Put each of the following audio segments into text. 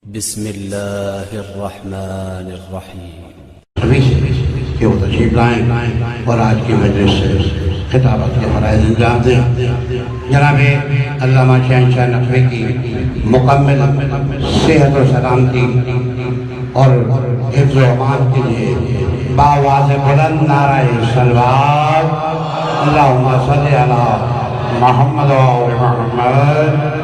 بسم اللہ الرحمن الرحیم۔ سبھی سے کہ وہ تشریف لائیں اور آج کی مجلس سے خطابت کے فرائض انجام دیں۔ جناب علامہ شہنشاہ نقوی کی مکمل صحت و سلامتی اور حفظ و امان کے لیے بآواز بلند نعرہ صلوات اللہم صلی علی محمد و آل محمد۔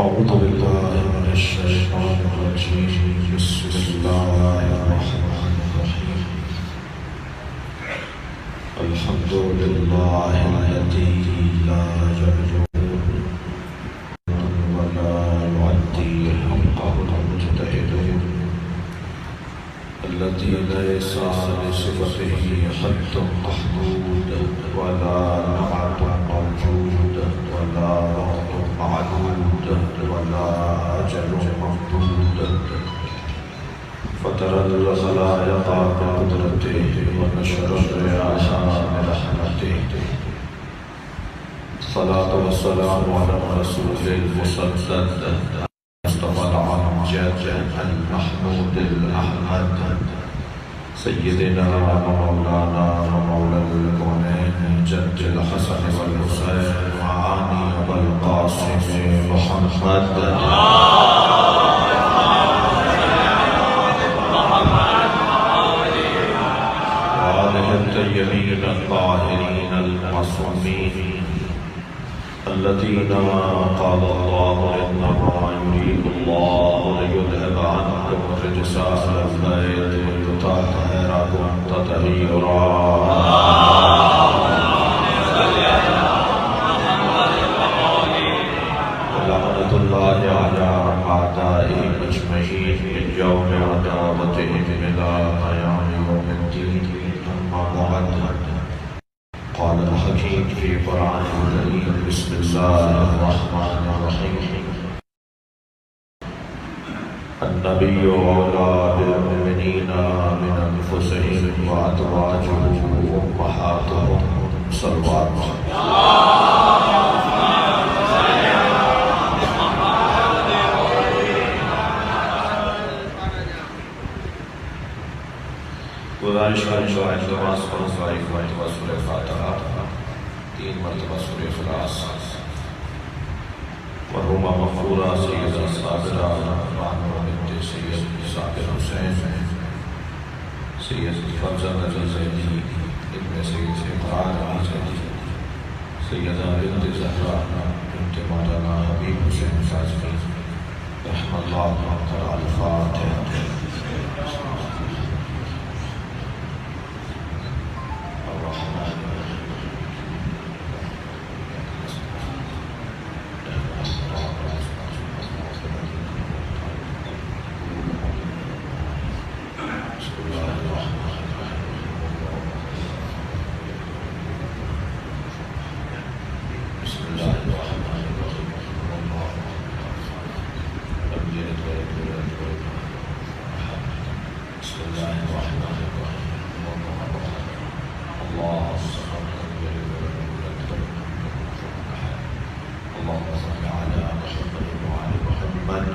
أعوذ بالله من الشيطان الرجيم بسم الله الرحمن الرحيم الحمد لله الذي لا يبلغ ولا يعدي حقه المجتهد الذي ليس لصفته حد محدود ولا نعت موجود ولا وقت معدود ولا أجل ممدود فترى الخلائق بقدرته ونشر الرياح برحمته الصلاة والسلام على الرسول المسدد المصطفى الأمجد المحمود الأحمد سيدنا ومولانا ومولى الكونين جد الحسن والحسين وعاني والقاسم محمد وآله الطيبين الطاهرين المعصومين الذين قال الله إنما يريد الله ليذهب عنكم الرجس أهل البيت ويطهركم تطهيرا ولعنة الله على أعدائهم أجمعين من يوم عداوتهم إلى قيام يوم الدين أما بعد قال الحكيم في قرآن الكريم بسم الله الرحمن الرحيم النبي أولى بالمؤمنين من أنفسهم وأزواجه أمهاتهم صلوات گزارش کریں جو آج نماز فرض ایک مرتبہ سورہ فاتحہ 3 مرتبہ سورہ اخلاص مرحومہ مغفورہ سیدہ صابرہ رحمہ بنت سید صابر حسین سید فرزند علی زیدی ابن سید سیدان علی زیدی سیدہ بنت زہرہ بنت مولانا حبیب حسین فاضلی رحمہ اللہ تعالی الفاتحہ۔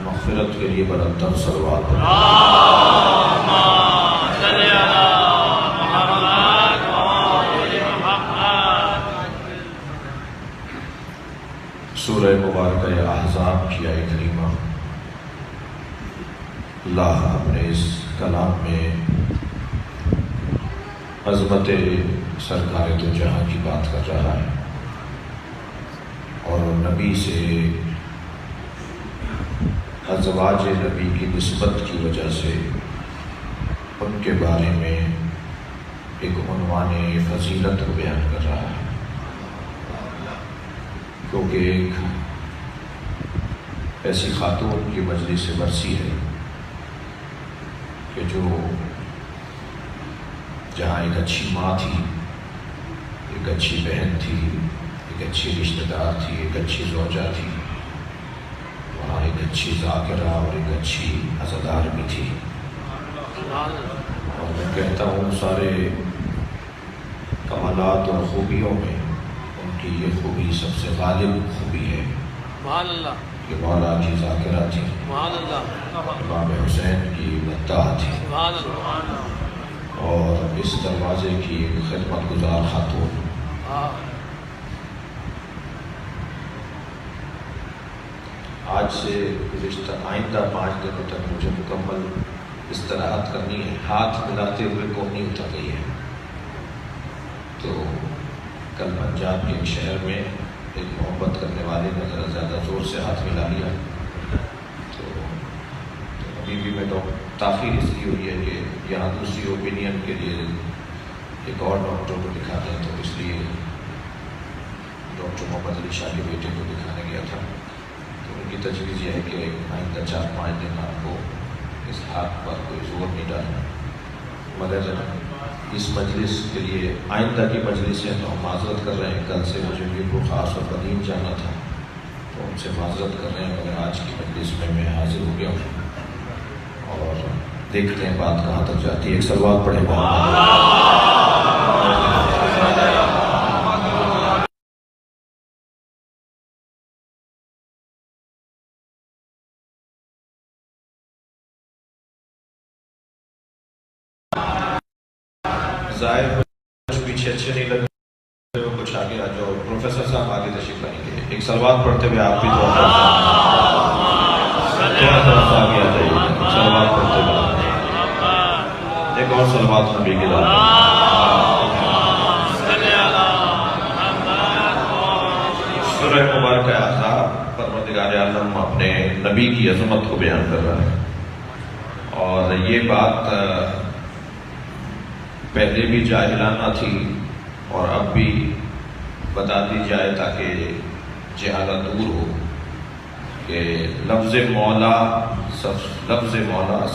مغفرت کے لیے برتر صلوات سورہ مبارکہ احزاب کی آیت کریمہ اللہ اپنے اس کلام میں عظمت سرکار دو جہاں کی بات کر رہا ہے۔ اور نبی سے ازواج نبی کی نسبت کی وجہ سے ان کے بارے میں ایک عنوان فضیلت کو بیان کر رہا ہے، کیونکہ ایک ایسی خاتون کی مجلس برسی ہے کہ جو جہاں ایک اچھی ماں تھی، ایک اچھی بہن تھی، ایک اچھی رشتہ دار تھی، ایک اچھی زوجہ تھی، وہاں ایک اچھی ذاکرہ اور ایک اچھی عزادار بھی تھی۔ اور میں کہتا ہوں سارے کمالات اور خوبیوں میں ان کی یہ خوبی سب سے غالب خوبی ہے کہ مولا کی ذاکرہ تھی، امام حسین کی مداح تھی، اور اس دروازے کی ایک خدمت گزار خاتون۔ آج سے گزشتہ آئندہ 5 دنوں تک مجھے مکمل استراحت کرنی ہے، ہاتھ ملاتے ہوئے قومی اتر گئی ہے۔ تو کل پنجاب کے ایک شہر میں ایک محبت کرنے والے نے ذرا زیادہ زور سے ہاتھ ملا لیا، تو ابھی بھی میں تاخیر اس لیے ہوئی ہے کہ یہاں دوسری اوپینین کے لیے ایک اور ڈاکٹر کو دکھاتے ہیں، تو اس لیے ڈاکٹر محمد علی شاہ کے بیٹے کو دکھانے گیا تھا۔ تو ان کی تجویز یہ ہے کہ آئندہ 4-5 دن آپ کو اس ہاتھ پر کوئی زور نہیں ڈالنا، مگر اس مجلس کے لیے آئندہ کی مجلس ہے تو ہم معذرت کر رہے ہیں۔ کل سے مجھے بھی خاص اور قدیم جانا تھا تو ان سے معذرت کر رہے ہیں، مگر آج کی مجلس میں حاضر ہو گیا ہوں اور دیکھتے ہیں بات کہاں تک جاتی ہے۔ ایک صلوات پڑھیں ظاہر کچھ پیچھے اچھے نہیں لگ رہے ہو، کچھ آگے آ جاؤ۔ پروفیسر صاحب آگے تشریف لائیں گے، ایک صلوات پڑھتے ہوئے آپ بھی تھوڑا سا آگے آ جائیے، صلوات پڑھتے ہوئے ایک اور صلوات نبی کے ذات سورہ مبارکہ احزاب پروردگار عالم اپنے نبی کی عظمت کو بیان کر رہا ہے، اور یہ بات پہلے بھی جاہلانہ تھی اور اب بھی بتا دی جائے تاکہ جہالت دور ہو کہ لفظ مولا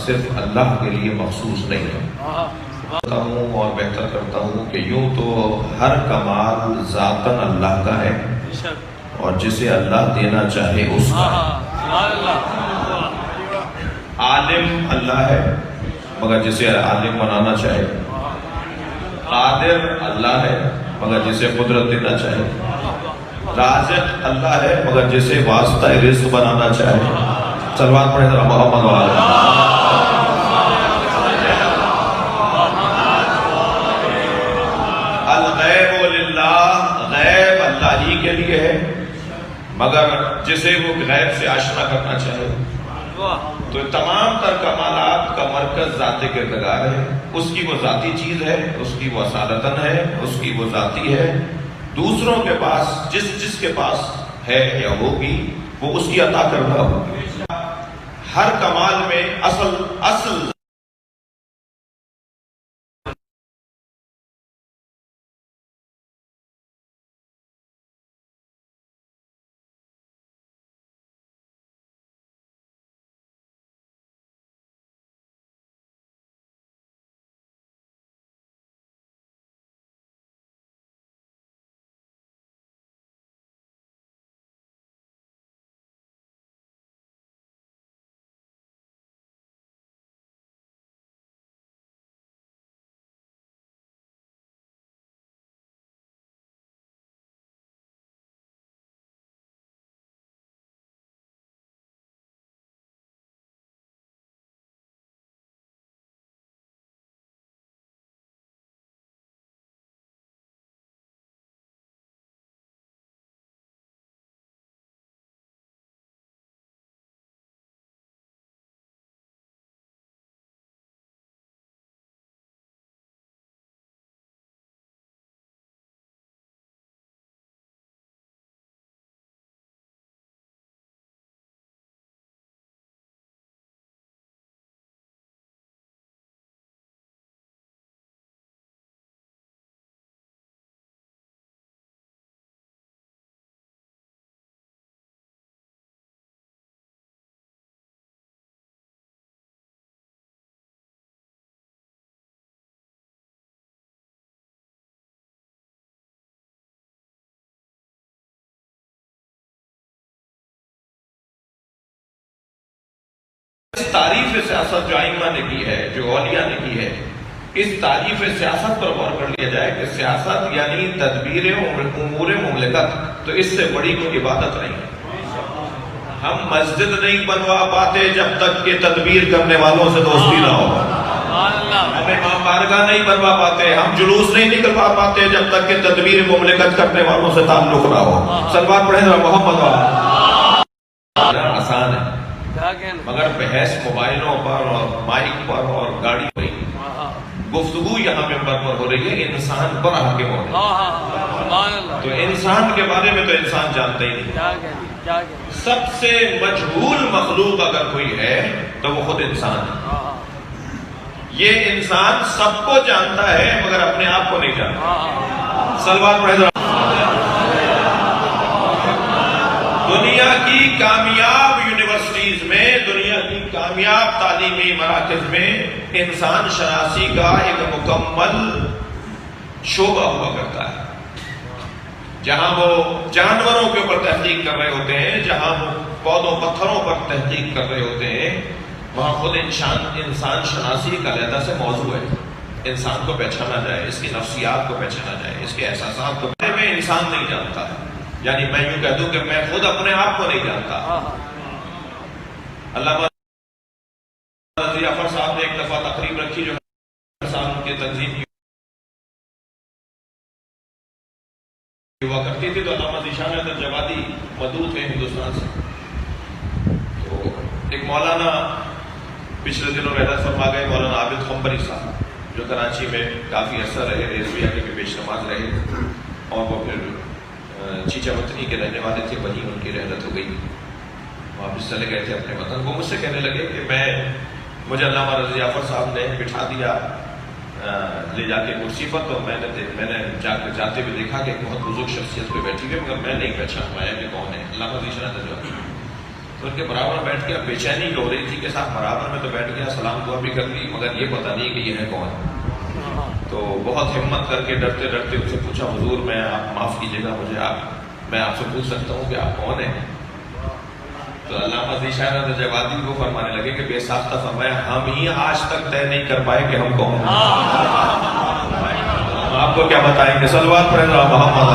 صرف اللہ کے لیے مخصوص نہیں ہے۔ کرتا ہوں اور بہتر کرتا ہوں کہ یوں تو ہر کمال ذاتاً اللہ کا ہے اور جسے اللہ دینا چاہے اس کا ہے۔ عالم اللہ ہے مگر جسے عالم بنانا چاہے، قادر اللہ ہے مگر جسے قدرت دینا چاہے، رازق اللہ ہے مگر جسے واسطہ رزق بنانا چاہے۔ صلوات پڑھیں ذرا محمد وآلہ۔ الغیب للہ، غیب اللہ ہی کے لیے ہے مگر جسے وہ غیب سے آشنا کرنا چاہے۔ تو تمام تر کمالات کا مرکز ذات کردگار ہے، اس کی وہ ذاتی چیز ہے، اس کی وہ اصالتاً ہے، اس کی وہ ذاتی ہے۔ دوسروں کے پاس جس کے پاس ہے یا ہوگی وہ اس کی عطا کردہ ہوگی۔ ہر کمال میں اصل تعریف سیاست جو ائمہ نے کی ہے، جو اولیاء نے کی ہے، اس تعریف سیاست پر غور کر لیا جائے کہ سیاست یعنی تدبیر امور مملکت، تو اس سے بڑی کوئی عبادت نہیں ہے۔ ہم مسجد نہیں بنوا پاتے جب تک کہ تدبیر کرنے والوں سے دوستی نہ ہو، ہم امام بارگاہ نہیں بنوا پاتے، ہم جلوس نہیں نکلوا پاتے جب تک کہ تدبیر مملکت کرنے والوں سے تعلق نہ ہو۔ صلوات پڑھیں ذرا محمد والا۔ آسان ہے مگر بحث موبائلوں پر اور مائک پر اور گاڑی پر، گفتگو یہاں ممبر پر ہو رہی ہے، انسان پر حاکم ہو رہی ہے۔ تو انسان کے بارے میں تو انسان جانتا ہی نہیں۔ سب سے مجہول مخلوق اگر کوئی ہے تو وہ خود انسان ہے۔ یہ انسان سب کو جانتا ہے مگر اپنے آپ کو نہیں جانتا۔ صلوات پڑھیں ذرا۔ دنیا کی کامیاب یونیورسٹیز میں، دنیا کی کامیاب تعلیمی مراکز میں انسان شناسی کا ایک مکمل شعبہ ہوا کرتا ہے، جہاں وہ جانوروں کے اوپر تحقیق کر رہے ہوتے ہیں، جہاں وہ پودوں پتھروں پر تحقیق کر رہے ہوتے ہیں، وہاں خود انسان شناسی کا علیحدہ سے موضوع ہے۔ انسان کو پہچانا جائے، اس کی نفسیات کو پہچانا جائے، اس کے احساسات کو۔ میں انسان نہیں جانتا ہے، یعنی میں یوں کہہ دوں کہ میں خود اپنے آپ کو نہیں جانتا۔ علامہ رضی افر صاحب نے ایک دفعہ تقریب رکھی جو ان کے تنظیم کی ہوا کرتی تھی، تو علامہ ذیشان حیدر جوادی مدعو تھے ہندوستان سے۔ تو ایک مولانا پچھلے دنوں رحلت فرما گئے، مولانا عابد خمبری صاحب، جو کراچی میں کافی عرصہ رہے، رضویہ کے پیش نماز رہے، اور وہ پھر چیچا وطنی کے رہنے والے تھے، وہیں ان کی رحلت ہو گئی، واپس چلے گئے تھے اپنے وطن۔ وہ مجھ سے کہنے لگے کہ مجھے علامہ رضی افر صاحب نے بٹھا دیا لے جا کے کرسی پر، تو میں نے جاتے ہوئے دیکھا کہ ایک بہت بزرگ شخصیت پہ بیٹھی ہوئی، مگر میں نہیں پہچان پایا کہ کون ہے۔ علامہ ذیشان حیدر جوادی، تو ان کے برابر بیٹھ کے بے چینی ہو رہی تھی کہ صاحب برابر میں تو بیٹھ گیا، سلام دعا بھی کر لی، مگر یہ پتہ نہیں کہ یہ ہے کون۔ تو بہت ہمت کر کے ڈرتے ڈرتے اس سے پوچھا، حضور میں آپ معاف کیجیے گا مجھے، میں آپ سے پوچھ سکتا ہوں کہ آپ کون ہیں؟ تو علامہ ذیشان حیدر جوادی کو فرمانے لگے کہ بے ساختہ فرمایا، ہم ہی آج تک طے نہیں کر پائے کہ ہم کون ہیں، آپ کو کیا بتائیں گے؟ صلوات پڑھیں ذرا محمد۔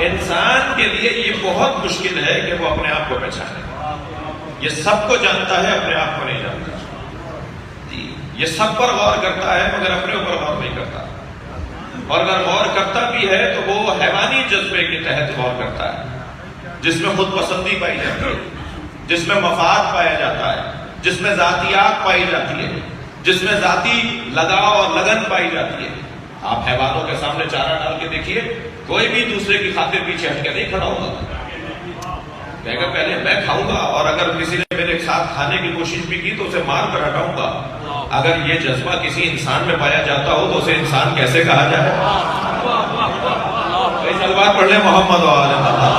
انسان کے لیے یہ بہت مشکل ہے کہ وہ اپنے آپ کو پہچانے۔ یہ سب کو جانتا ہے، اپنے آپ کو نہیں جانتا۔ یہ سب پر غور کرتا ہے مگر اپنے اوپر غور نہیں کرتا، اور اگر غور کرتا بھی ہے تو وہ حیوانی جذبے کے تحت غور کرتا ہے، جس میں خود پسندی پائی جاتی ہے، جس میں مفاد پایا جاتا ہے، جس میں ذاتیات پائی جاتی ہے، جس میں ذاتی لگاؤ اور لگن پائی جاتی ہے۔ آپ حیوانوں کے سامنے چارہ ڈال کے دیکھیے، کوئی بھی دوسرے کی خاطر پیچھے ہٹ کے نہیں کھڑا ہوگا، کہے گا پہلے میں کھاؤں گا، اور اگر کسی نے میرے ساتھ کھانے کی کوشش بھی کی تو اسے مار کر ہٹاؤں گا۔ اگر یہ جذبہ کسی انسان میں پایا جاتا ہو تو اسے انسان کیسے کہا جائے؟ صلوات پڑھ لیں محمد و آل محمد۔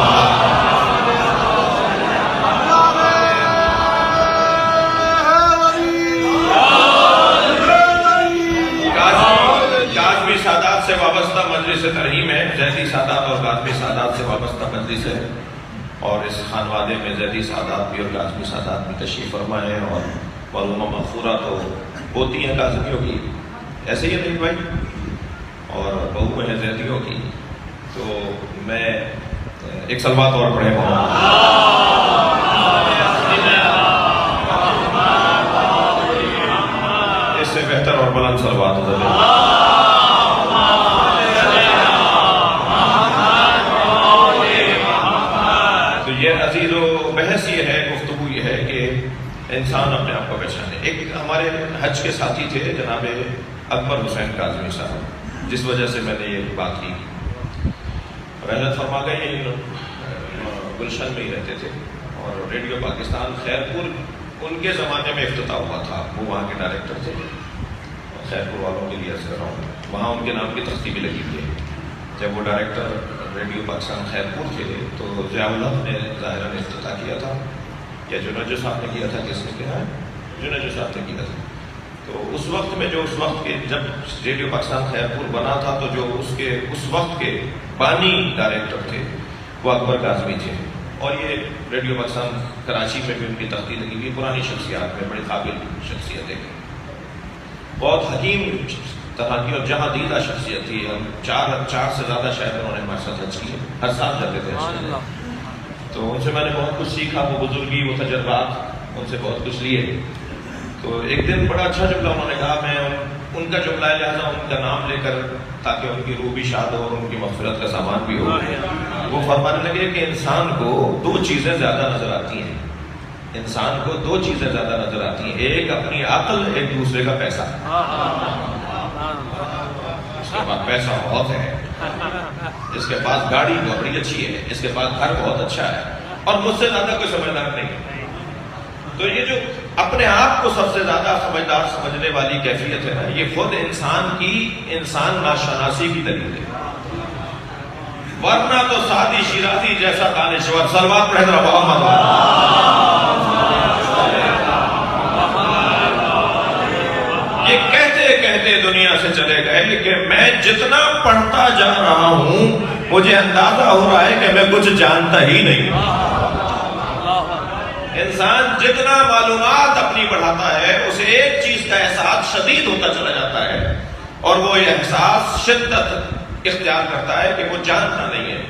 کاظمی سادات سے وابستہ مجلس ترحیم ہے، زیدی سادات اور کاظمی سادات سے وابستہ مجلس ہے، اور اس خانوادے میں زیدی سادات بھی اور کاظمی سادات بھی تشریف فرما ہے، اور معلومہ مغفورہ تو ہوتی ہیں کاظمیوں کی، ایسے ہی نہیں بھائی، اور بہو ہے زیدیوں کی۔ تو میں ایک صلوات اور پڑھے اس سے بہتر اور بلند صلوات ہو جائے۔ تو یہ عزیز و بحث یہ ہے، گفتگو یہ ہے کہ انسان اپنے آپ کو پہچانے۔ ایک ہمارے حج کے ساتھی تھے جناب اکبر حسین کاظمی صاحب، جس وجہ سے میں نے یہ بات کی، رحلت فرما گئے، گلشن میں ہی رہتے تھے، اور ریڈیو پاکستان خیرپور ان کے زمانے میں افتتاح ہوا تھا، وہ وہاں کے ڈائریکٹر تھے، خیرپور والوں کے لیے عرض کر رہا ہوں، وہاں ان کے نام کی تختی بھی لگی ہوئی ہے۔ جب وہ ڈائریکٹر ریڈیو پاکستان خیرپور تھے تو ضیاء الحق نے ظاہراً افتتاح کیا تھا، یا جنیجو صاحب نے کیا تھا، کس نے کیا ہے؟ جنیجو صاحب نے کیا تھا۔ تو اس وقت میں اس وقت کے جب ریڈیو پاکستان خیرپور بنا تھا، تو جو اس وقت کے بانی ڈائریکٹر تھے وہ اکبر کاظمی تھے، اور یہ ریڈیو پاکستان کراچی میں بھی ان کی تقریر لگی ہوئی، پرانی شخصیات میں بڑی قابل شخصیت ہے، بہت حکیم طرح کی اور جہاں دیدہ شخصیت تھی. ہم چار سے زیادہ شاید انہوں نے ہمارے ساتھ حج کیے، ہر سال جاتے تھے حج کرنے. تو ان سے میں نے بہت کچھ سیکھا، وہ بزرگی، وہ تجربات، ان سے بہت کچھ لیے. تو ایک دن بڑا اچھا جملہ انہوں نے کہا، میں ان کا جملہ ہے لہٰذا ان کا نام لے کر تاکہ ان کی روح بھی شاد ہو اور ان کی مغفرت کا سامان بھی ہو. وہ فرمانے لگے کہ انسان کو دو چیزیں زیادہ نظر آتی ہیں، انسان کو دو چیزیں زیادہ نظر آتی ہیں، ایک اپنی عقل، ایک دوسرے کا پیسہ. اس کے پاس پیسہ بہت ہے، اس کے پاس گاڑی بڑی اچھی ہے، اس کے پاس گھر بہت اچھا ہے، اور مجھ سے زیادہ کوئی سمجھدار نہیں. تو یہ جو اپنے آپ کو سب سے زیادہ سمجھدار سمجھنے والی کیفیت ہے نا، یہ خود انسان ناشناسی کی دلیل ہے. ورنہ تو سادی شیرازی جیسا دانشور، صلوات پڑھے ذرا محمد یہ کہتے دنیا سے چلے گئے کہ میں جتنا پڑھتا جا رہا ہوں مجھے اندازہ ہو رہا ہے کہ میں کچھ جانتا ہی نہیں. انسان جتنا معلومات اپنی بڑھاتا ہے اسے ایک چیز کا احساس شدید ہوتا چلا جاتا ہے، اور وہ احساس شدت اختیار کرتا ہے کہ وہ جانتا نہیں ہے.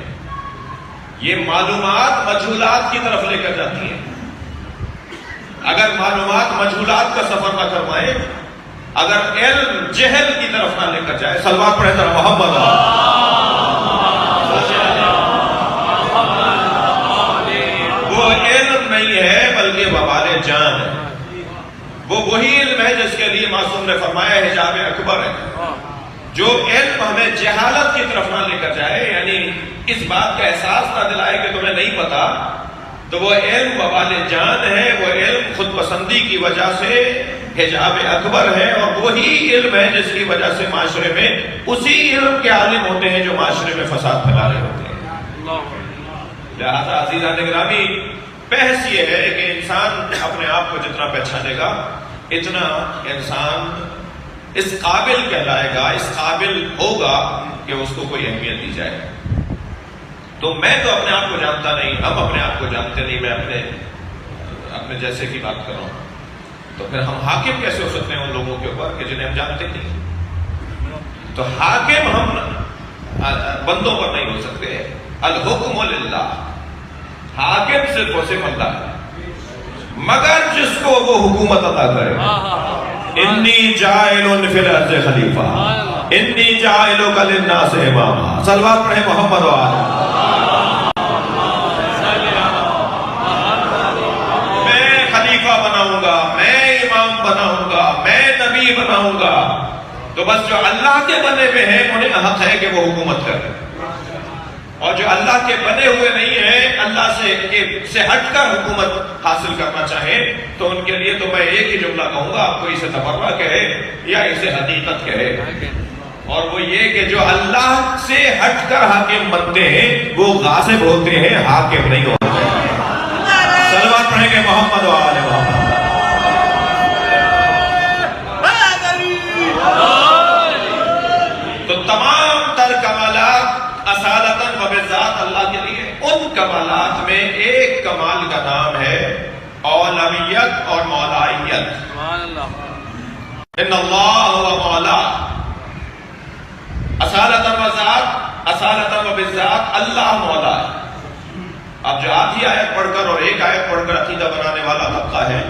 یہ معلومات مجہولات کی طرف لے کر جاتی ہیں. اگر معلومات مجہولات کا سفر نہ کروائیں، اگر علم جہل کی طرف نہ لے کر جائے، صلوات پڑھے ذرا محمد، وہ علم نہیں ہے بلکہ وبال جان ہے. وہ وہی علم ہے جس کے لیے معصوم نے فرمایا حجاب اکبر ہے. جو علم ہمیں جہالت کی طرف نہ لے کر جائے، یعنی اس بات کا احساس نہ دلائے کہ تمہیں نہیں پتا، تو وہ علم وبال جان ہے. وہ علم خود پسندی کی وجہ سے حجاب اکبر ہے، اور وہی علم ہے جس کی وجہ سے معاشرے میں اسی علم کے عالم ہوتے ہیں جو معاشرے میں فساد پھیلا رہے ہوتے ہیں. لہذا عزیزان گرامی، بحث یہ ہے کہ انسان اپنے آپ کو جتنا پہچانے گا اتنا انسان اس قابل کہلائے گا، اس قابل ہوگا کہ اس کو کوئی اہمیت دی جائے. تو میں تو اپنے آپ کو جانتا نہیں، ہم اپنے آپ کو جانتے نہیں، میں اپنے جیسے کی بات کر رہا ہوں، تو پھر ہم حاکم کیسے ہو سکتے ہیں ان لوگوں کے اوپر کہ جنہیں ہم جانتے نہیں؟ تو حاکم ہم بندوں پر نہیں ہو سکتے. الحکم للہ، حاکم صرف اور صرف اللہ ہے، مگر جس کو وہ حکومت عطا کرے. انی جاعل فی الارض خلیفہ، انی جاعلک للناس اماما. صلوات پڑھے محمد و آل. میں خلیفہ بناؤں گا، میں امام بناؤں گا، میں نبی بناؤں گا. تو بس جو اللہ کے بنے ہوئے ہیں انہیں حق ہے کہ وہ حکومت کریں، اور جو اللہ کے بنے ہوئے نہیں ہیں، اللہ سے ہٹ کر حکومت حاصل کرنا چاہیں، تو ان کے لیے تو میں ایک ہی جملہ کہوں گا، آپ کو اسے تبرہ کہے یا اسے حقیقت کہے، اور وہ یہ کہ جو اللہ سے ہٹ کر حاکم بنتے ہیں وہ غاصب ہوتے ہیں، حاکم نہیں ہوتے. صلوات پڑھیں گے محمد و آل محمد. تو تمام تر کمالات اصالتاً و بالذات اللہ کے لیے. ان کمالات میں ایک کمال کا نام ہے اولویت اور مولائیت. ان اللہ هو مولا. اصالتاً و ذات، اصالتاً و بالذات اللہ مولا ہے. اب جو آدھی آیت پڑھ کر اور ایک آیت پڑھ کر عقیدہ بنانے والا طبقہ ہے،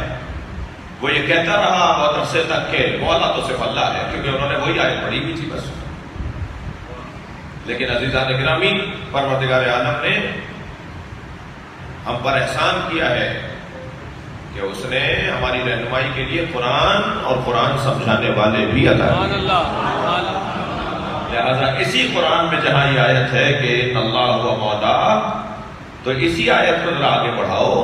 وہ یہ کہتا رہا بہت عرصے تک کہ مولا تو صرف اللہ ہے، کیونکہ انہوں نے وہی آیت پڑھی بھی تھی بس. لیکن عزیزان گرامی، پروردگار عالم نے ہم پر احسان کیا ہے کہ اس نے ہماری رہنمائی کے لیے قرآن اور قرآن سمجھانے والے بھی عطا کیے. لہذا اسی قرآن میں جہاں یہ آیت ہے کہ ان اللہ هو مولا، تو اسی آیت کو ذرا آگے بڑھاؤ.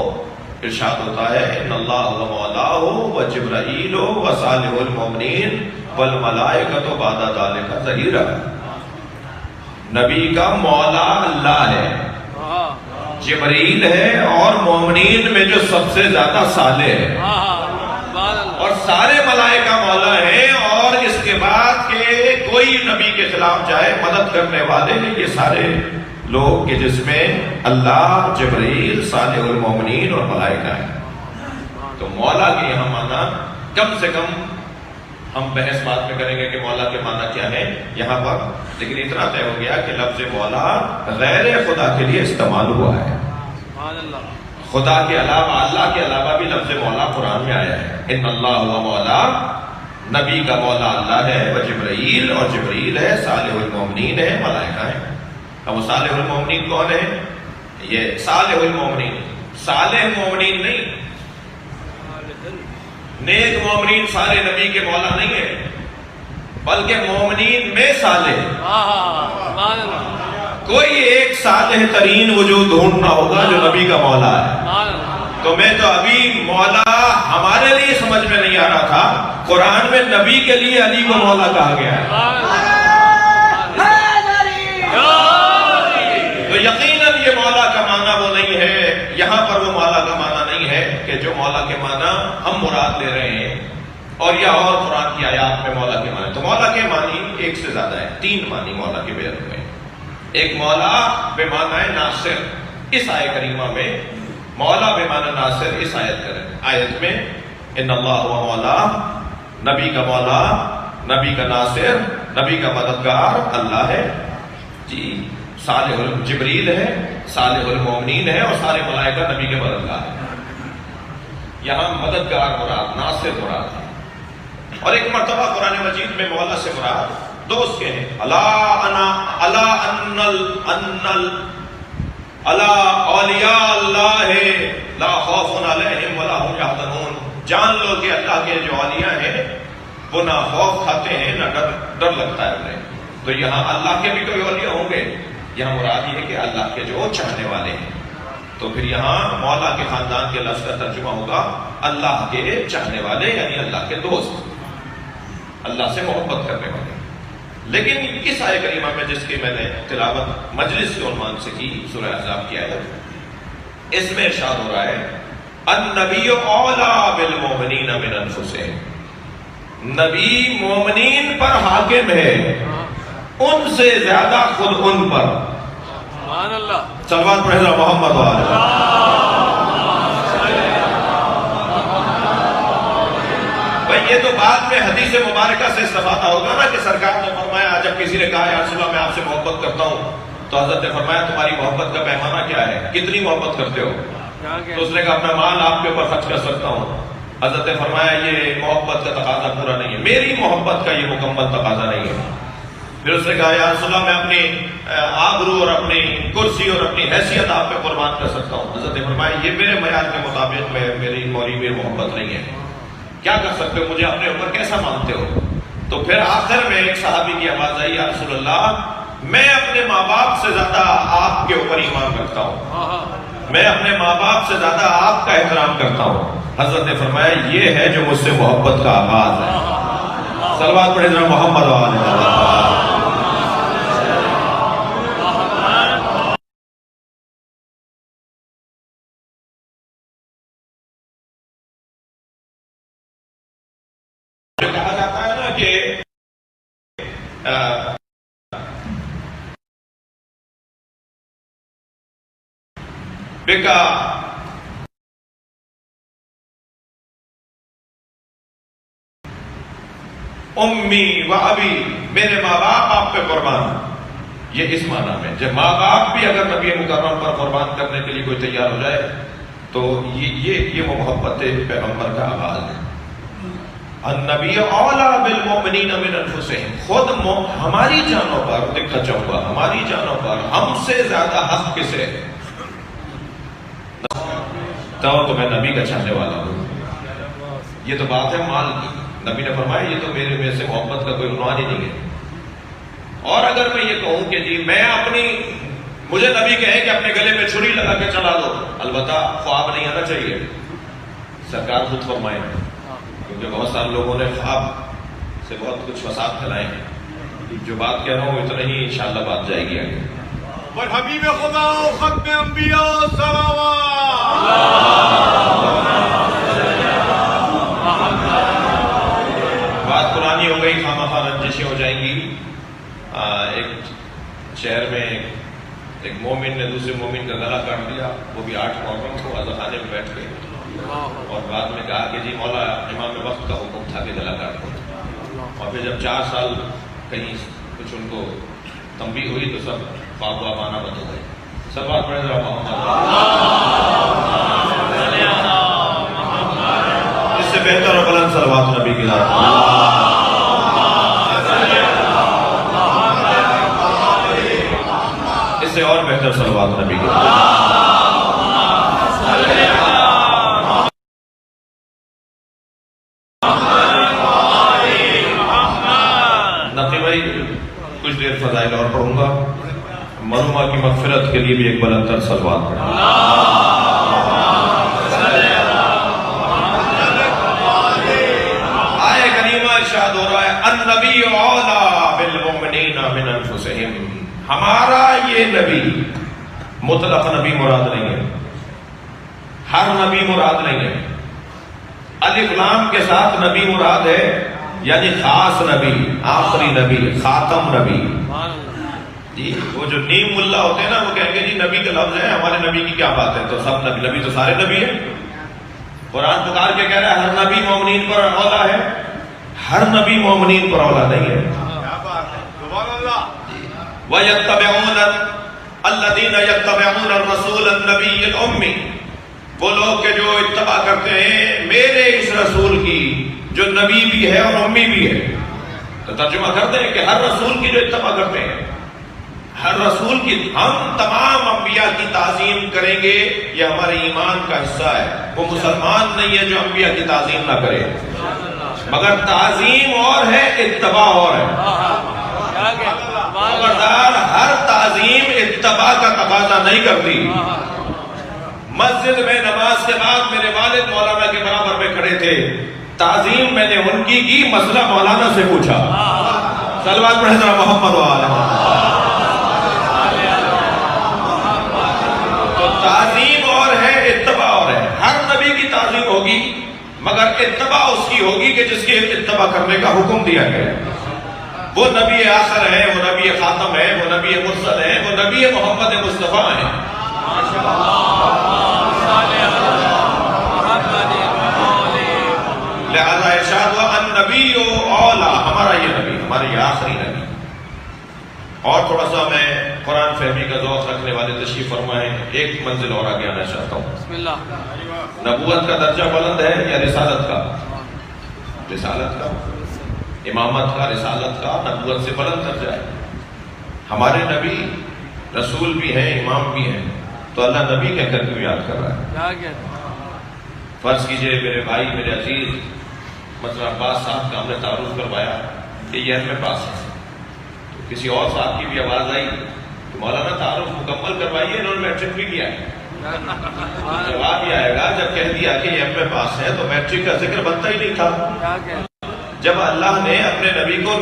ارشاد ہوتا ہے ان اللہ هو مولا و جبرائیل و صالح المؤمنین والملائکۃ بعد ذلک ظہیرا. نبی کا مولا اللہ ہے، جبرائیل ہے، اور مومنین میں جو سب سے زیادہ صالح ہے، اور سارے ملائکہ مولا ہیں. اور اس کے بعد کہ کوئی نبی کے خلاف جائے مدد کرنے والے یہ سارے لوگ کہ جس میں اللہ، جبرائیل، صالح المومنین اور ملائکہ ہیں۔ تو مولا کے یہاں معنی کم سے کم ہم بحث بات میں کریں گے کہ مولا کے معنی کیا ہے یہاں پر، لیکن اتنا طے ہو گیا کہ لفظ مولا غیر خدا کے لیے استعمال ہوا ہے۔ خدا کے علاوہ، اللہ کے علاوہ بھی لفظ مولا قرآن میں آیا ہے۔ ان اللہ ہوا مولا، نبی کا مولا اللہ ہے، وہ جبرائیل، اور جبرائیل ہے، صالح المومنین ہے، ملائکہ ہے۔ اب وہ صالح المومنین کون ہے؟ یہ صالح المومنین، صالح مومنین نہیں، نیک مومنین سارے نبی کے مولا نہیں ہے، بلکہ مومنین میں صالح۔ کوئی ایک صالح ترین وجود ڈھونڈنا ہوگا جو نبی کا مولا ہے۔ تو میں تو ابھی مولا ہمارے لیے سمجھ میں نہیں آ رہا تھا، قرآن میں نبی کے لیے علی کو مولا کہا گیا ہے۔ تو یقیناً یہ مولا کا معنی وہ نہیں ہے، یہاں پر وہ مولا کا معنی نہیں ہے کہ جو مولا کے معنی ہم مراد لے رہے ہیں، اور یا اور قرآن کی آیات میں مولا کے معنی۔ تو مولا کے معنی ایک سے زیادہ ہے، 3 معنی مولا کے بیان میں۔ ایک مولا بے معنی ناصر، اس آیت کریمہ میں مولا بے معنی ناصر اس آیت میں ان اللہ ہوا مولا، نبی کا مولا، نبی کا ناصر، نبی کا مددگار اللہ ہے جی، صالح جبریل ہے، صالح المومنین ہے، اور سارے ملائکہ نبی کے مددگار ہیں۔ یہاں مددگار مراد، ناصر مراد ہے۔ اور ایک مرتبہ قرآن مجید میں مولا سے مراد دوست کے ہیں، الا اولیاء اللہ لا خوف علیہم ولا هم یحزنون، جان لو کہ اللہ کے جو اولیاء ہیں وہ نہ خوف کھاتے ہیں نہ ڈر لگتا ہے انہیں۔ تو یہاں اللہ کے بھی کوئی اولیاء ہوں گے، یہاں مراد یہ ہے کہ اللہ کے جو چاہنے والے ہیں۔ تو پھر یہاں مولا کے خاندان کے لفظ کا ترجمہ ہوگا اللہ کے چاہنے والے، یعنی اللہ کے دوست، اللہ سے محبت کرنے والے۔ لیکن اس آیت کریمہ میں جس کی میں نے تلاوت مجلس کے عنوان سے کی، سورہ احزاب کی آیت، اس میں ارشاد ہو رہا ہے النبی اولیٰ بالمؤمنین من انفسہم، نبی مومنین پر حاکم ہے ان سے زیادہ خود ان پر۔ سبحان اللہ، صلوات پڑھیں محمد وآلہ۔ بھئی یہ تو بعد میں حدیث مبارکہ سے استفادہ ہوگا نا کہ سرکار نے فرمایا، جب کسی نے کہا یا رسول اللہ میں آپ سے محبت کرتا ہوں، تو حضرت نے فرمایا تمہاری محبت کا پیمانہ کیا ہے، کتنی محبت کرتے ہو؟ تو اس نے کہا اپنا مال آپ کے اوپر خرچ کر سکتا ہوں۔ حضرت نے فرمایا یہ محبت کا تقاضا پورا نہیں ہے، میری محبت کا یہ مکمل تقاضا نہیں ہے۔ پھر اس نے کہا یا رسول اللہ میں اپنی آبرو اور اپنی کرسی اور اپنی حیثیت آپ پہ قربان کر سکتا ہوں۔ حضرت نے فرمایا یہ میرے معیار کے مطابق میری محبت نہیں ہے، کیا کر سکتے ہو، مجھے اپنے اوپر کیسا مانتے ہو؟ تو پھر آخر میں ایک صحابی کی آواز آئی یا رسول اللہ میں اپنے ماں باپ سے زیادہ آپ کے اوپر ایمان رکھتا ہوں، میں اپنے ماں باپ سے زیادہ آپ کا احترام کرتا ہوں۔ حضرت نے فرمایا یہ ہے جو مجھ سے محبت کا آغاز ہے۔ صلوات پڑھیں ذرا محمد وآلہ۔ کہا جاتا ہے نا کہ بیکا امی و ابی، میرے ماں باپ آپ پہ قربان، یہ اس معنی میں جب ماں باپ بھی اگر نبی مکرم پر قربان کرنے کے لیے کوئی تیار ہو جائے تو یہ وہ محبت پیغمبر کا آغاز ہے۔ النبی اولیٰ بالمؤمنین من انفسہم، خود ہماری جانوں پر، دقت چاہوں گا، ہماری جانوں پر ہم سے زیادہ حق کسے ہے؟ تو میں نبی کا چاہنے والا ہوں۔ یہ تو بات ہے مال کی، نبی نے فرمایا یہ تو میرے میں سے محبت کا کوئی عنوان ہی نہیں ہے۔ اور اگر میں یہ کہوں کہ جی میں مجھے نبی کہے کہ اپنے گلے میں چھری لگا کے چلا دو، البتہ خواب نہیں آنا چاہیے، سرکار خود فرمائے، کیونکہ بہت سارے لوگوں نے خواب سے بہت کچھ فساد پھیلائے ہیں۔ جو بات کہہ رہا ہوں اتنا ہی انشاءاللہ بات جائے گی آگے۔ اور حبیب خدا و ختم انبیاء صلوات، بات پرانی ہو گئی، خواہ مخواہ رنجشیں ہو جائیں گی۔ ایک شہر میں ایک مومن نے دوسرے مومن کا گلا کاٹ دیا، وہ بھی 8 محرم کو عزا خانے میں بیٹھ گئے اور بعد میں کہا کہ جی مولا امام وقت کا حکم تھا کہ گلا کاٹ دو، اور پھر جب 4 سال کہیں کچھ ان کو تنبیہ ہوئی تو سب باب آنا بند ہو گئے. سب بات پڑھے ذرا محمد. اس سے بہتر اور بلند صلوات نبی کی ذات. اس سے اور بہتر صلوات نبی کی ذات. نقی بھائی کچھ دیر فضائل اور پڑھوں گا. مرحومہ کی مغفرت کے لیے بھی ایک بلند تر صلوات پڑھیں. آیہ کریمہ ارشاد ہو رہا ہے النبی اولا بالمؤمنین من انفسہم. ہمارا یہ نبی مطلق نبی مراد نہیں ہے، ہر نبی مراد نہیں ہے. الف لام کے ساتھ نبی مراد ہے، یعنی خاص نبی، آخری نبی، خاتم نبی. جی وہ جو نیم ملا ہوتے ہیں نا، وہ کہیں گے جی نبی کا لفظ ہے، ہمارے نبی کی کیا بات ہے، تو سب نبی تو سارے نبی ہیں. قرآن پکار کے کہہ رہا ہے ہر نبی مومنین پر اولا ہے، ہر نبی مومنین پر اولا نہیں ہے. وَيَتَّبِعُونَ الَّذِينَ يَتَّبِعُونَ الرَّسُولَ النَّبِيِّ الْأُمِّيِّ. وہ لوگ کہ جو اتباع کرتے ہیں میرے اس رسول کی جو نبی بھی ہے اور امی بھی ہے. تو ترجمہ کرتے ہیں کہ ہر رسول کی جو اتباع کرتے ہیں، ہر رسول کی. ہم تمام انبیاء کی تعظیم کریں گے، یہ ہمارے ایمان کا حصہ ہے. وہ مسلمان نہیں ہے جو انبیاء کی تعظیم نہ کرے، مگر تعظیم اور ہے، اتباع اور ہے. خبردار، ہر تعظیم اتباع کا تقاضا نہیں کرتی. مسجد میں نماز کے بعد میرے والد مولانا کے برابر میں کھڑے تھے، تعظیم میں نے ان کی مسئلہ مولانا سے پوچھا. صلوات پڑھیں ذرا محمد وآلہ. تو تعظیم اور ہے، اتباع اور ہے. ہر نبی کی تعظیم ہوگی مگر اتباع اس کی ہوگی کہ جس کی اتباع کرنے کا حکم دیا گیا. وہ نبی آخر ہے، وہ نبی خاتم ہے، وہ نبی مرسل ہے، وہ نبی محمد مصطفیٰ ہے. لہذا ارشاد ہوا النبی اولا، ہمارا یہ نبی، ہمارا یہ آخری نبی. اور تھوڑا سا میں قرآن فہمی کا ذوق رکھنے والے تشریف فرمائیں، ایک منزل اور آگے آنا چاہتا ہوں. نبوت کا درجہ بلند ہے یا رسالت کا؟ رسالت کا. امامت کا، رسالت کا نبوت سے بلند درجہ ہے. ہمارے نبی رسول بھی ہیں، امام بھی ہیں، تو اللہ نبی کہہ کر کیوں یاد کر رہا ہے؟ فرض کیجئے میرے بھائی، میرے عزیز مثلا عباس صاحب کا ہم نے تعارف کروایا کہ یہ ایم اے پاس ہے، تو کسی اور صاحب کی بھی آواز آئی کہ مولانا تعارف مکمل کروائیے، انہوں نے میٹرک بھی کیا ہے. جواب یہ آئے گا جب کہہ دیا کہ یہ ایم اے پاس ہے تو میٹرک کا ذکر بنتا ہی نہیں تھا. جب اللہ نے اپنے نبی کو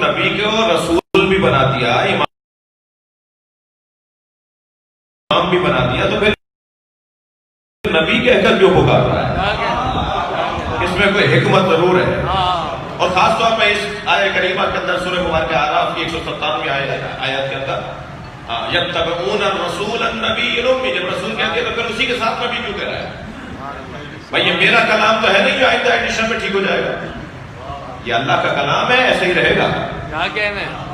رسول بھی بنا دیا، امام بھی بنا دیا، تو پھر نبی کہہ کر کیوں پکار رہا ہے؟ اس میں کوئی حکمت ضرور ہے. اور خاص طور پہ اس آیہ کریمہ کے اندر سورہ مبارکہ اعراف کی 197 آیت کے اندر یتبعون الرسول النبی الامی، جب رسول کہتے ہیں تو پھر اسی کے ساتھ نبی کیوں کہہ رہا ہے؟ بھائی یہ میرا کلام تو ہے نہیں جو آئندہ ایڈیشن میں ٹھیک ہو جائے گا. یہ اللہ کا کلام ہے، ایسے ہی رہے گا.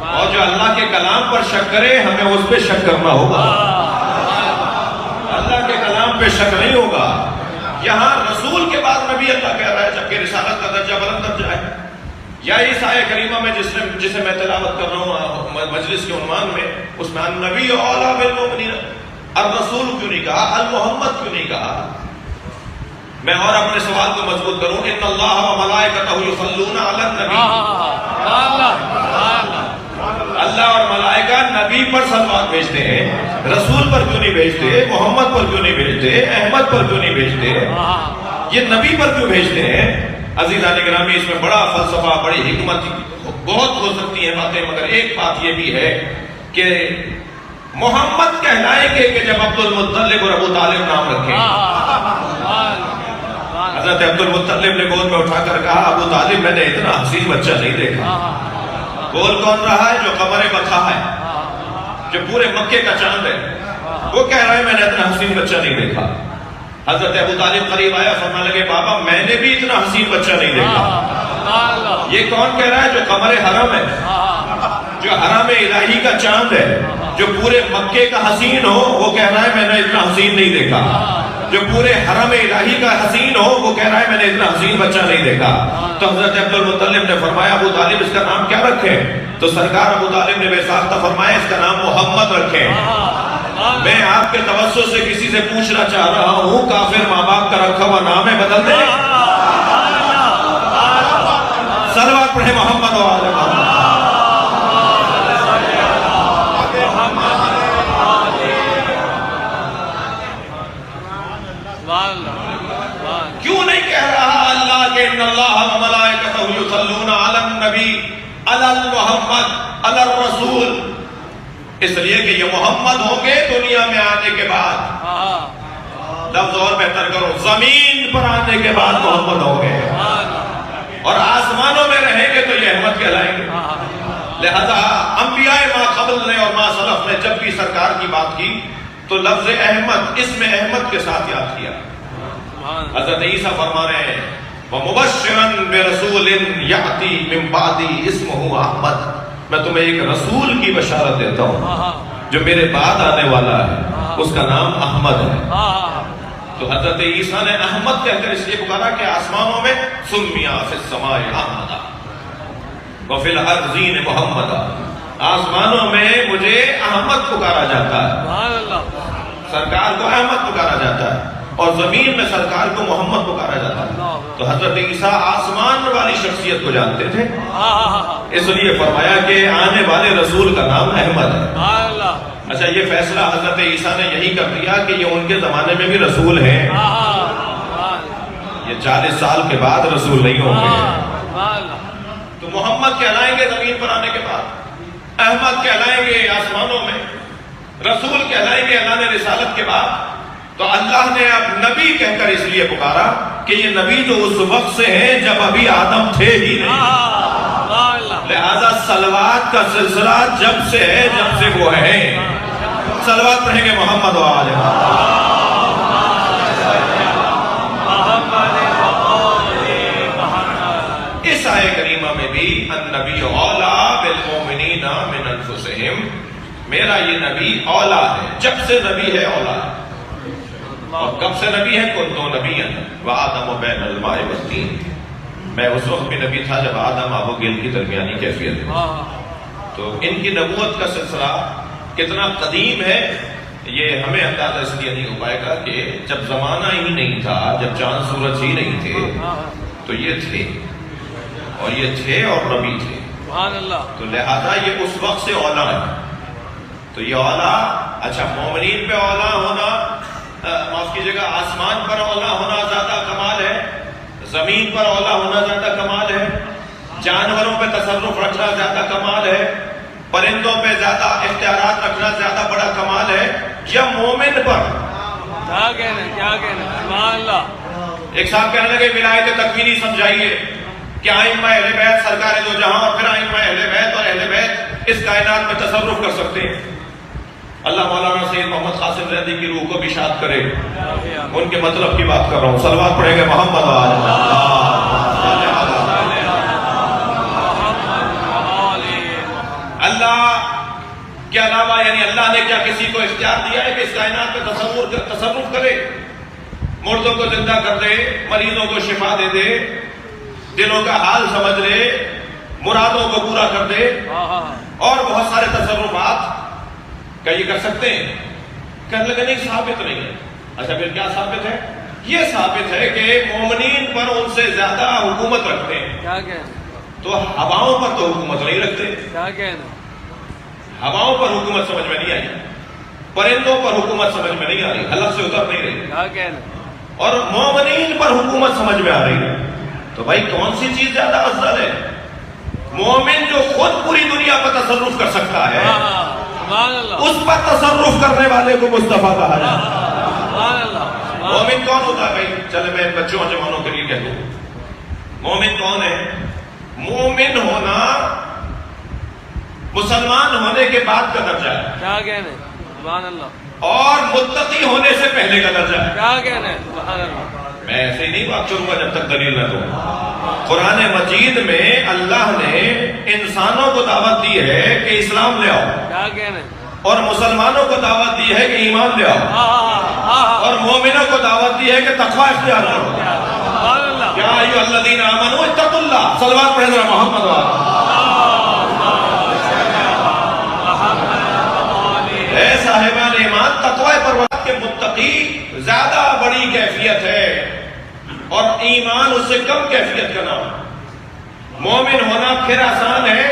اور جو اللہ کے کلام پر شک کرے ہمیں اس پہ شک کرنا ہوگا. اللہ کے کلام پہ شک نہیں ہوگا. یہاں رسول کے بعد نبی اللہ کہہ رہا ہے، جبکہ رسالت کا درجہ بلند درجہ ہے. یا اس آیہ کریمہ میں جسے میں تلاوت کر رہا ہوں مجلس کے عنوان میں، اس میں النبی اولا بالمؤمنین، الرسول کیوں نہیں کہا، المحمد کیوں نہیں کہا؟ میں اور اپنے سوال کو مضبوط کروں، ان اللہ و ملائکتہ یصلون علی النبی. اللہ اور ملائکہ نبی پر صلوات بھیجتے ہیں، رسول پر کیوں نہیں بھیجتے؟ محمد پر کیوں نہیں بھیجتے؟ احمد پر کیوں نہیں بھیجتے؟ یہ نبی پر کیوں بھیجتے ہیں؟ عزیزان گرامی، اس میں بڑا فلسفہ، بڑی حکمت بہت ہو سکتی ہیں باتیں، مگر ایک بات یہ بھی ہے کہ محمد کہلائیں گے کہ جب عبد المطلب اور ابو طالب نام رکھیں. حضرت عبد المطلب نے گود میں اٹھا کر کہا ابو طالب میں نے اتنا حسین بچہ نہیں دیکھا. بول کون رہا ہے؟ جو قمر بقا ہے، جو پورے مکے کا چاند ہے. وہ کہہ رہا ہے میں نے اتنا حسین بچہ نہیں دیکھا. حضرت ابو طالب قریب آیا, فرمانے لگے بابا میں نے بھی اتنا حسین بچہ نہیں دیکھا. یہ کون کہہ رہا ہے؟ جو قمر حرم ہے, جو حرم الہی کا چاند ہے, جو پورے مکے کا حسین ہو, وہ کہہ رہا ہے میں نے اتنا حسین نہیں دیکھا. جو پورے حرم الہی کا حسین ہو, وہ کہہ رہا ہے میں نے اتنا حسین بچہ نہیں دیکھا. تو حضرت عبد المطلب نے فرمایا ابو طالب اس کا نام کیا رکھیں؟ تو سرکار ابو طالب نے بے ساختہ فرمایا اس کا نام محمد رکھیں. میں آپ کے توسط سے کسی سے پوچھنا چاہ رہا ہوں, کافر ماں باپ کا رکھا ہوا نام ہے بدل دیں؟ صلوات پڑھیں محمد و آل محمد. کیوں نہیں کہہ رہا اللہ کہ ان اللہ و ملائکتہ یصلون علی النبی علی محمد علی الرسول؟ اس لیے کہ یہ محمد ہوں گے دنیا میں آنے کے بعد, لفظ اور بہتر کرو, زمین پر آنے کے بعد محمد ہوں گے, اور آسمانوں میں رہیں گے تو یہ احمد کہلائیں گے. لہذا انبیاء ما قبل نے اور ما سلف نے جب بھی سرکار کی بات کی تو لفظ احمد اسم احمد کے ساتھ یاد کیا. حضرت عیسیٰ فرما رہے ہیں وَمُبَشِّرًا بِرَسُولٍ يَأْتِي مِن بَعْدِي اسْمُهُ احمد, میں تمہیں ایک رسول کی بشارت دیتا ہوں جو میرے بعد آنے والا ہے, اس کا نام احمد ہے. تو حضرت عیسیٰ نے احمد کہہ کر اس لیے پکارا کہ آسمانوں میں سُمِّيَ فِي السَّمَاءِ احمد وَفِي الْأَرْضِ محمد, آسمانوں میں مجھے احمد پکارا جاتا ہے, سرکار کو احمد پکارا جاتا ہے, اور زمین میں سرکار کو محمد پکارا جاتا ہے. تو حضرت عیسیٰ آسمان والی شخصیت کو جانتے تھے, اس لیے فرمایا کہ آنے والے رسول کا نام احمد ہے. اچھا, یہ فیصلہ حضرت عیسیٰ نے یہی کر دیا کہ یہ ان کے زمانے میں بھی رسول ہیں, یہ 40 سال کے بعد رسول نہیں ہوں گے. تو محمد کہلائیں گے زمین پر آنے کے بعد, احمد کہلائیں گے آسمانوں میں, رسول کہلائیں گے اللہ نے رسالت کے بعد. تو اللہ نے اب نبی کہہ کر اس لیے پکارا کہ یہ نبی تو اس وقت سے ہیں جب ابھی آدم تھے ہی نہیں. لہذا صلوات کا سلسلہ جب سے ہے جب سے وہ ہیں. صلوات پڑھیں گے محمد و آل محمد. اس آیے کریمہ میں بھی النبی اولا بالمؤمنین من انفسہم, میرا یہ نبی اولا ہے, جب سے نبی ہے اولا ہے. اور کب سے نبی ہے؟ کنتو نبیًا وآدم بین الماء والطین, میں اس وقت بھی نبی تھا جب آدم آب و گل کی درمیانی کیفیت ہے. تو ان کی نبوت کا سلسلہ کتنا قدیم ہے یہ ہمیں اندازہ اس لیے نہیں ہو پائے گا کہ جب زمانہ ہی نہیں تھا, جب چاند سورج ہی نہیں تھے, تو یہ تھے اور یہ تھے اور نبی تھے. تو لہذا یہ اس وقت سے اولا ہے. تو یہ اولا, اچھا مومنین پہ اولا ہونا, معاف کیجیے گا, آسمان پر اولا ہونا زیادہ کمال ہے, زمین پر اولا ہونا زیادہ کمال ہے, جانوروں پہ تصرف رکھنا زیادہ کمال ہے, پرندوں پہ زیادہ اختیارات رکھنا زیادہ بڑا کمال ہے, یا مومن پر؟ کیا کہنا سبحان اللہ. ایک صاحب کہنے لگے ولایت تکوینی سمجھائیے کہ ائمہ اہل بیت سرکار دو جہاں اور پھر ائمہ اہل بیت اور اہل بیت اس کائنات میں تصرف کر سکتے ہیں. اللہ مولانا سید محمد قاسم رضی کی روح کو بھی شاد کرے, ان کے مطلب کی بات کر رہا ہوں. صلوات پڑھیں گے محمد و آل اللہ کے علاوہ, یعنی اللہ نے کیا کسی کو اختیار دیا ہے کہ اس کائنات میں تصرف کرے, مردوں کو زندہ کر دے, مریضوں کو شفا دے دے, دلوں کا حال سمجھ لے, مرادوں کو پورا کر دے, اور بہت سارے تصرفات کیا یہ کر سکتے ہیں؟ کہنے لگے نہیں, ثابت نہیں ہے. اچھا پھر کیا ثابت ہے؟ یہ ثابت ہے کہ مومنین پر ان سے زیادہ حکومت رکھتے ہیں. کیا کہنا, تو ہواؤں پر تو حکومت نہیں رکھتے. کیا کہنا, ہواؤں پر حکومت سمجھ میں نہیں آئی, پرندوں پر حکومت سمجھ میں نہیں آ رہی, حلق سے اتر نہیں رہی, کیا کہنا, اور مومنین پر حکومت سمجھ میں آ رہی ہے. تو بھائی کون سی چیز زیادہ افضل ہے؟ مومن جو خود پوری دنیا پر تصرف کر سکتا ہے, اس پر تصرف کرنے والے کو مصطفیٰ کہا جاتا ہے. مومن کون ہوتا ہے بھائی؟ چلے میں بچوں اور جوانوں کے لیے کہہ دوں, مومن کون ہے؟ مومن ہونا مسلمان ہونے کے بعد کا درجہ ہے. کیا کہنا, سبحان اللہ اور متقی ہونے سے پہلے کا درجہ ہے. کیا کہنا ہے سبحان اللہ میں ایسے ہی نہیں بات کروں گا جب تک دلیل نہ دوں. قرآن مجید میں اللہ نے انسانوں کو دعوت دی ہے کہ اسلام لے آؤ, کیا کہنا ہے اور مسلمانوں کو دعوت دی ہے کہ ایمان لے آؤ, اور مومنوں کو دعوت دی ہے کہ تقوی اختیار کرو. سبحان اللہ یا ایھا الذین آمنوا اتقوا اللہ. صلوات پڑھیں ذرا محمد وعلی. اے صاحبان ایمان, تقوی پرورش کے متقی زیادہ بڑی کیفیت ہے اور ایمان اس سے کم کیفیت کا نام ہے. مومن ہونا پھر آسان ہے,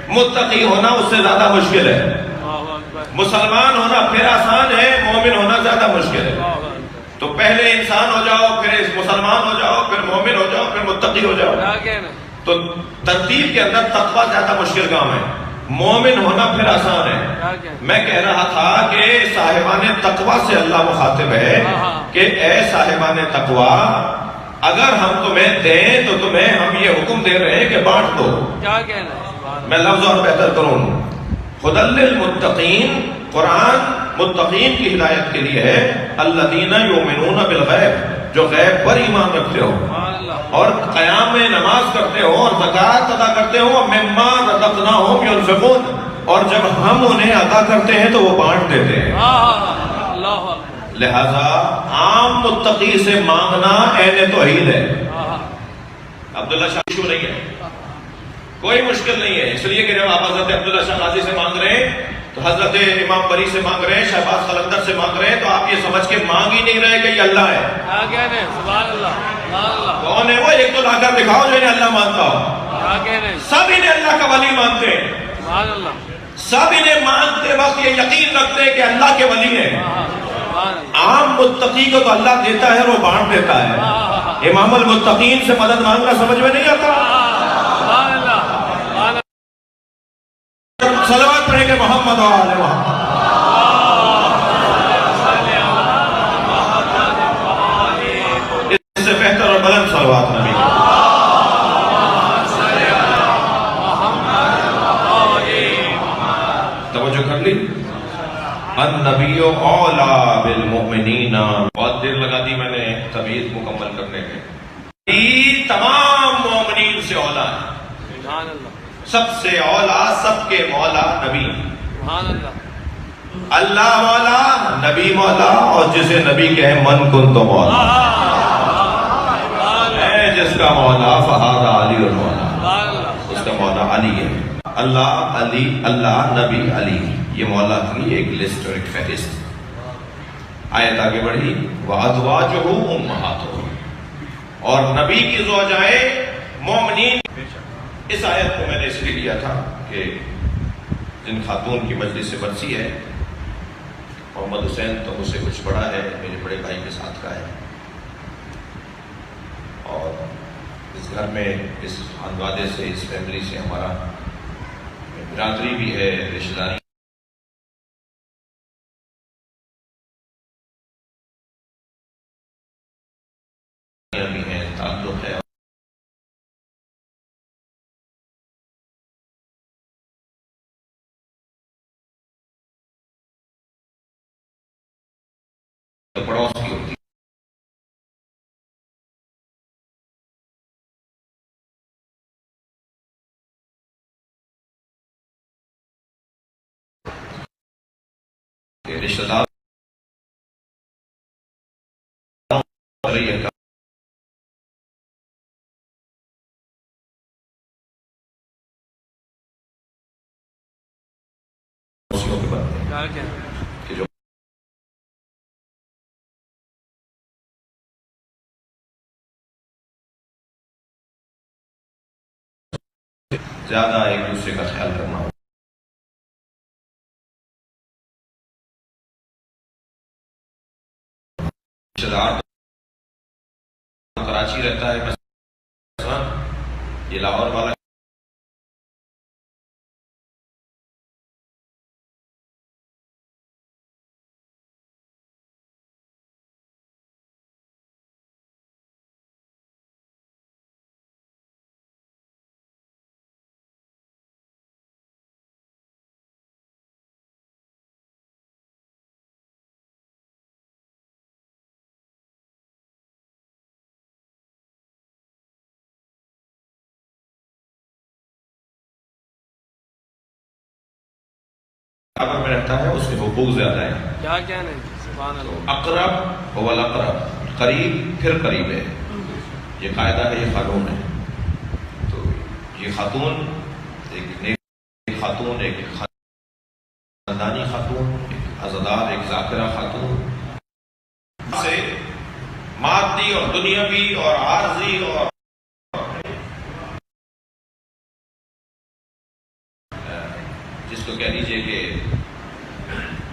متقی ہونا اس سے زیادہ مشکل ہے. اللہ اکبر مسلمان ہونا پھر آسان ہے, مومن ہونا زیادہ مشکل ہے. اللہ اکبر تو پہلے انسان ہو جاؤ, پھر مسلمان ہو جاؤ, پھر مومن ہو جاؤ, پھر متقی ہو جاؤ. کیا کہنا ہے تو ترتیب کے اندر تقوی زیادہ مشکل کام ہے, مومن ہونا پھر آسان ہے. کیا کہنا ہے میں کہہ رہا تھا کہ صاحبان تقوی سے اللہ مخاطب ہے کہ اے صاحبان تقوی, اگر ہم تمہیں دیں تو تمہیں ہم یہ حکم دے رہے ہیں کہ بانٹ دو. کیا کہنا ہے سبحان اللہ میں لفظ اور بہتر کروں, ہدی للمتقین, قرآن متقین کی ہدایت کے لیے ہے. الذین یؤمنون بالغیب, جو غیب پر ایمان رکھتے ہو سبحان اللہ اور قیام میں نماز کرتے ہو اور زکوٰۃ ادا کرتے ہو. مما رزقناہم ينفقون, اور جب ہم انہیں عطا کرتے ہیں تو وہ بانٹ دیتے ہیں. اللہ اکبر لہذا عام متقی سے مانگنا عین توحید ہے. عبداللہ شاہ ایشو نہیں ہے, کوئی مشکل نہیں ہے. اس لیے کہ جب آپ حضرت عبداللہ شاہ غازی سے مانگ رہے ہیں, تو حضرت امام بری سے مانگ رہے ہیں, شہباز قلندر سے مانگ رہے ہیں, تو آپ یہ سمجھ کے مانگ ہی نہیں رہے کہ یہ اللہ ہے. کیا کہنا ہے سبحان اللہ سبحان اللہ کون ہے وہ؟ ایک تو لا کر دکھاؤ جو انہیں اللہ مانتا ہو. کیا کہنا ہے سب انہیں اللہ کا ولی مانتے ہیں, سبحان اللہ سب انہیں مانتے وقت یہ یقین رکھتے ہیں کہ اللہ کے ولی ہیں. سبحان اللہ عام متقی کو تو اللہ دیتا ہے اور وہ بانٹ دیتا ہے. امام المتقین سے مدد مانگنا سمجھ میں نہیں آتا. سبحان اللہ سبحان اللہ صلوات پڑھیں گے محمد وآل محمد. اس سے بہتر اور بلند صلوات نبی. توجہ کر لی. النبی اولیٰ بالمؤمنین. بہت دیر لگا دی میں نے تمہید مکمل کرنے میں. یہ تمام مومنین سے اولیٰ ہے, سبحان اللہ سب سے اولیٰ, سب کے مولا نبی. سبحان اللہ اللہ مولا, نبی مولا, اور جسے نبی کہے من کن تو مولا. اے جس کا مولا فہذا علی المولا, سبحان اللہ اس کا مولا علی ہے. اللہ علی, اللہ نبی علی, یہ مولا کی ایک لسٹ اور ایک فہرست. آیت آگے بڑھی. وَأَزْوَاجُهُ أُمَّهَاتُهُمْ, اور نبی کی زوجائیں مومنین. اس آیت کو میں نے اس لیے لیا تھا کہ جن خاتون کی مجلس سے برسی ہے, محمد حسین تو مجھ سے کچھ بڑا ہے, میرے بڑے بھائی کے ساتھ کا ہے, اور اس گھر میں اس خانوادے سے, اس فیملی سے ہمارا برادری بھی ہے, رشتہ داری بھی ہے, تعلق ہے. پڑوس کی ہوتی ہے, رشتہ دار کیا کہنا ہے کہ جو زیادہ ایک دوسرے کا خیال کرنا ہو. رشتہ دار کراچی رہتا ہے مثلا, یہ لاہور والا برابر میں رہتا ہے اس کے حقوق زیادہ ہیں. کیا کہنے سبحان اللہ. اقرب هو الاقرب، قریب پھر قریب ہے. یہ قاعدہ ہے، یہ قانون ہے. تو یہ خاتون ایک نیک خاتون، ایک خاندانی خاتون، ایک عزادار، ایک ذاکرہ خاتون سے مادی اور دنیاوی اور عارضی اور جس کو کہہ لیجیے کہ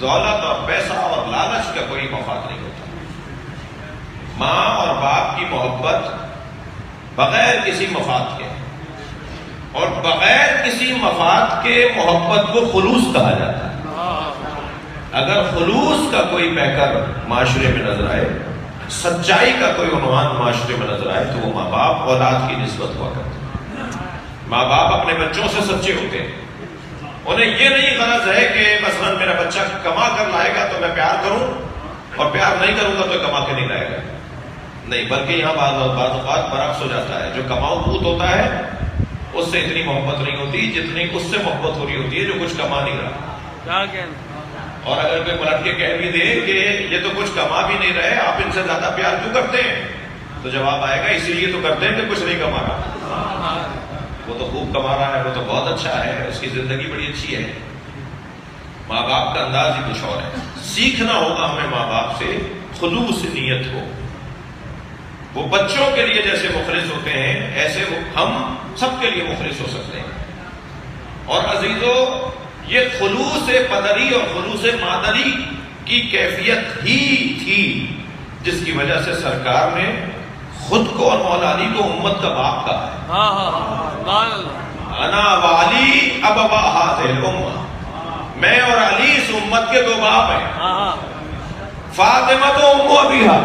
دولت اور پیسہ اور لالچ کا کوئی مفاد نہیں ہوتا. ماں اور باپ کی محبت بغیر کسی مفاد کے، اور بغیر کسی مفاد کے محبت کو خلوص کہا جاتا ہے. اگر خلوص کا کوئی پیکر معاشرے میں نظر آئے، سچائی کا کوئی عنوان معاشرے میں نظر آئے، تو وہ ماں باپ اولاد کی نسبت ہوا کرتے ہیں. ماں باپ اپنے بچوں سے سچے ہوتے ہیں. انہیں یہ نہیں غرض ہے کہ مثلا میرا بچہ کما کر لائے گا تو میں پیار کروں، اور پیار نہیں کروں گا تو کما کے نہیں لائے گا. نہیں، بلکہ یہاں بعض اوقات برعکس ہو جاتا ہے. جو کماؤ پوت ہوتا ہے اس سے اتنی محبت نہیں ہوتی جتنی اس سے محبت ہو رہی ہوتی ہے جو کچھ کما نہیں رہا. کیا کہنے. اور اگر کوئی پلٹ کے کہہ بھی دے کہ یہ تو کچھ کما بھی نہیں رہے، آپ ان سے زیادہ پیار کیوں کرتے ہیں، تو جواب آئے گا اسی لیے تو کرتے ہیں کہ کچھ نہیں کما رہا. وہ تو خوب کما رہا ہے، وہ تو بہت اچھا ہے، اس کی زندگی بڑی اچھی ہے. ماں باپ کا انداز ہی کچھ اور ہے. سیکھنا ہوگا ہمیں ماں باپ سے خلوص نیت ہو. وہ بچوں کے لیے جیسے مخلص ہوتے ہیں ایسے وہ ہم سب کے لیے مخلص ہو سکتے ہیں. اور عزیزو، یہ خلوص پدری اور خلوص مادری کی کیفیت ہی تھی جس کی وجہ سے سرکار نے خود کو اور مولا علی کو امت کا باپ کہا ہے. سبحان اللہ. انا والی ابوا هذه الامه، میں اور علی اس امت کے دو باپ ہیں. فاطمہ تو ام ابیہا،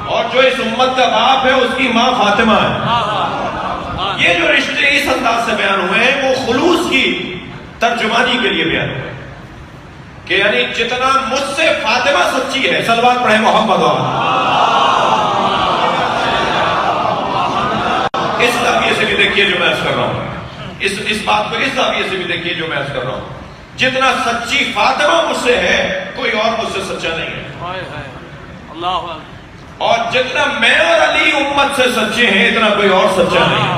اور جو اس امت کا باپ ہے اس کی ماں فاطمہ ہے. یہ جو رشتے اس انداز سے بیان ہوئے ہیں وہ خلوص کی ترجمانی کے لیے بیان ہوئے کہ یعنی جتنا مجھ سے فاطمہ سچی ہے، صلوات پڑھیں محمد اس زاویے سے بھی دیکھیے جو میں عرض کر رہا ہوں، اس بات کو اس زاویے سے بھی دیکھیے جو میں عرض کر رہا ہوں. جتنا سچی فاطمہ مجھ سے ہے کوئی اور مجھ سے سچا نہیں ہے. اللہ. اور جتنا میں اور علی امت سے سچے ہیں اتنا کوئی اور سچا نہیں ہے.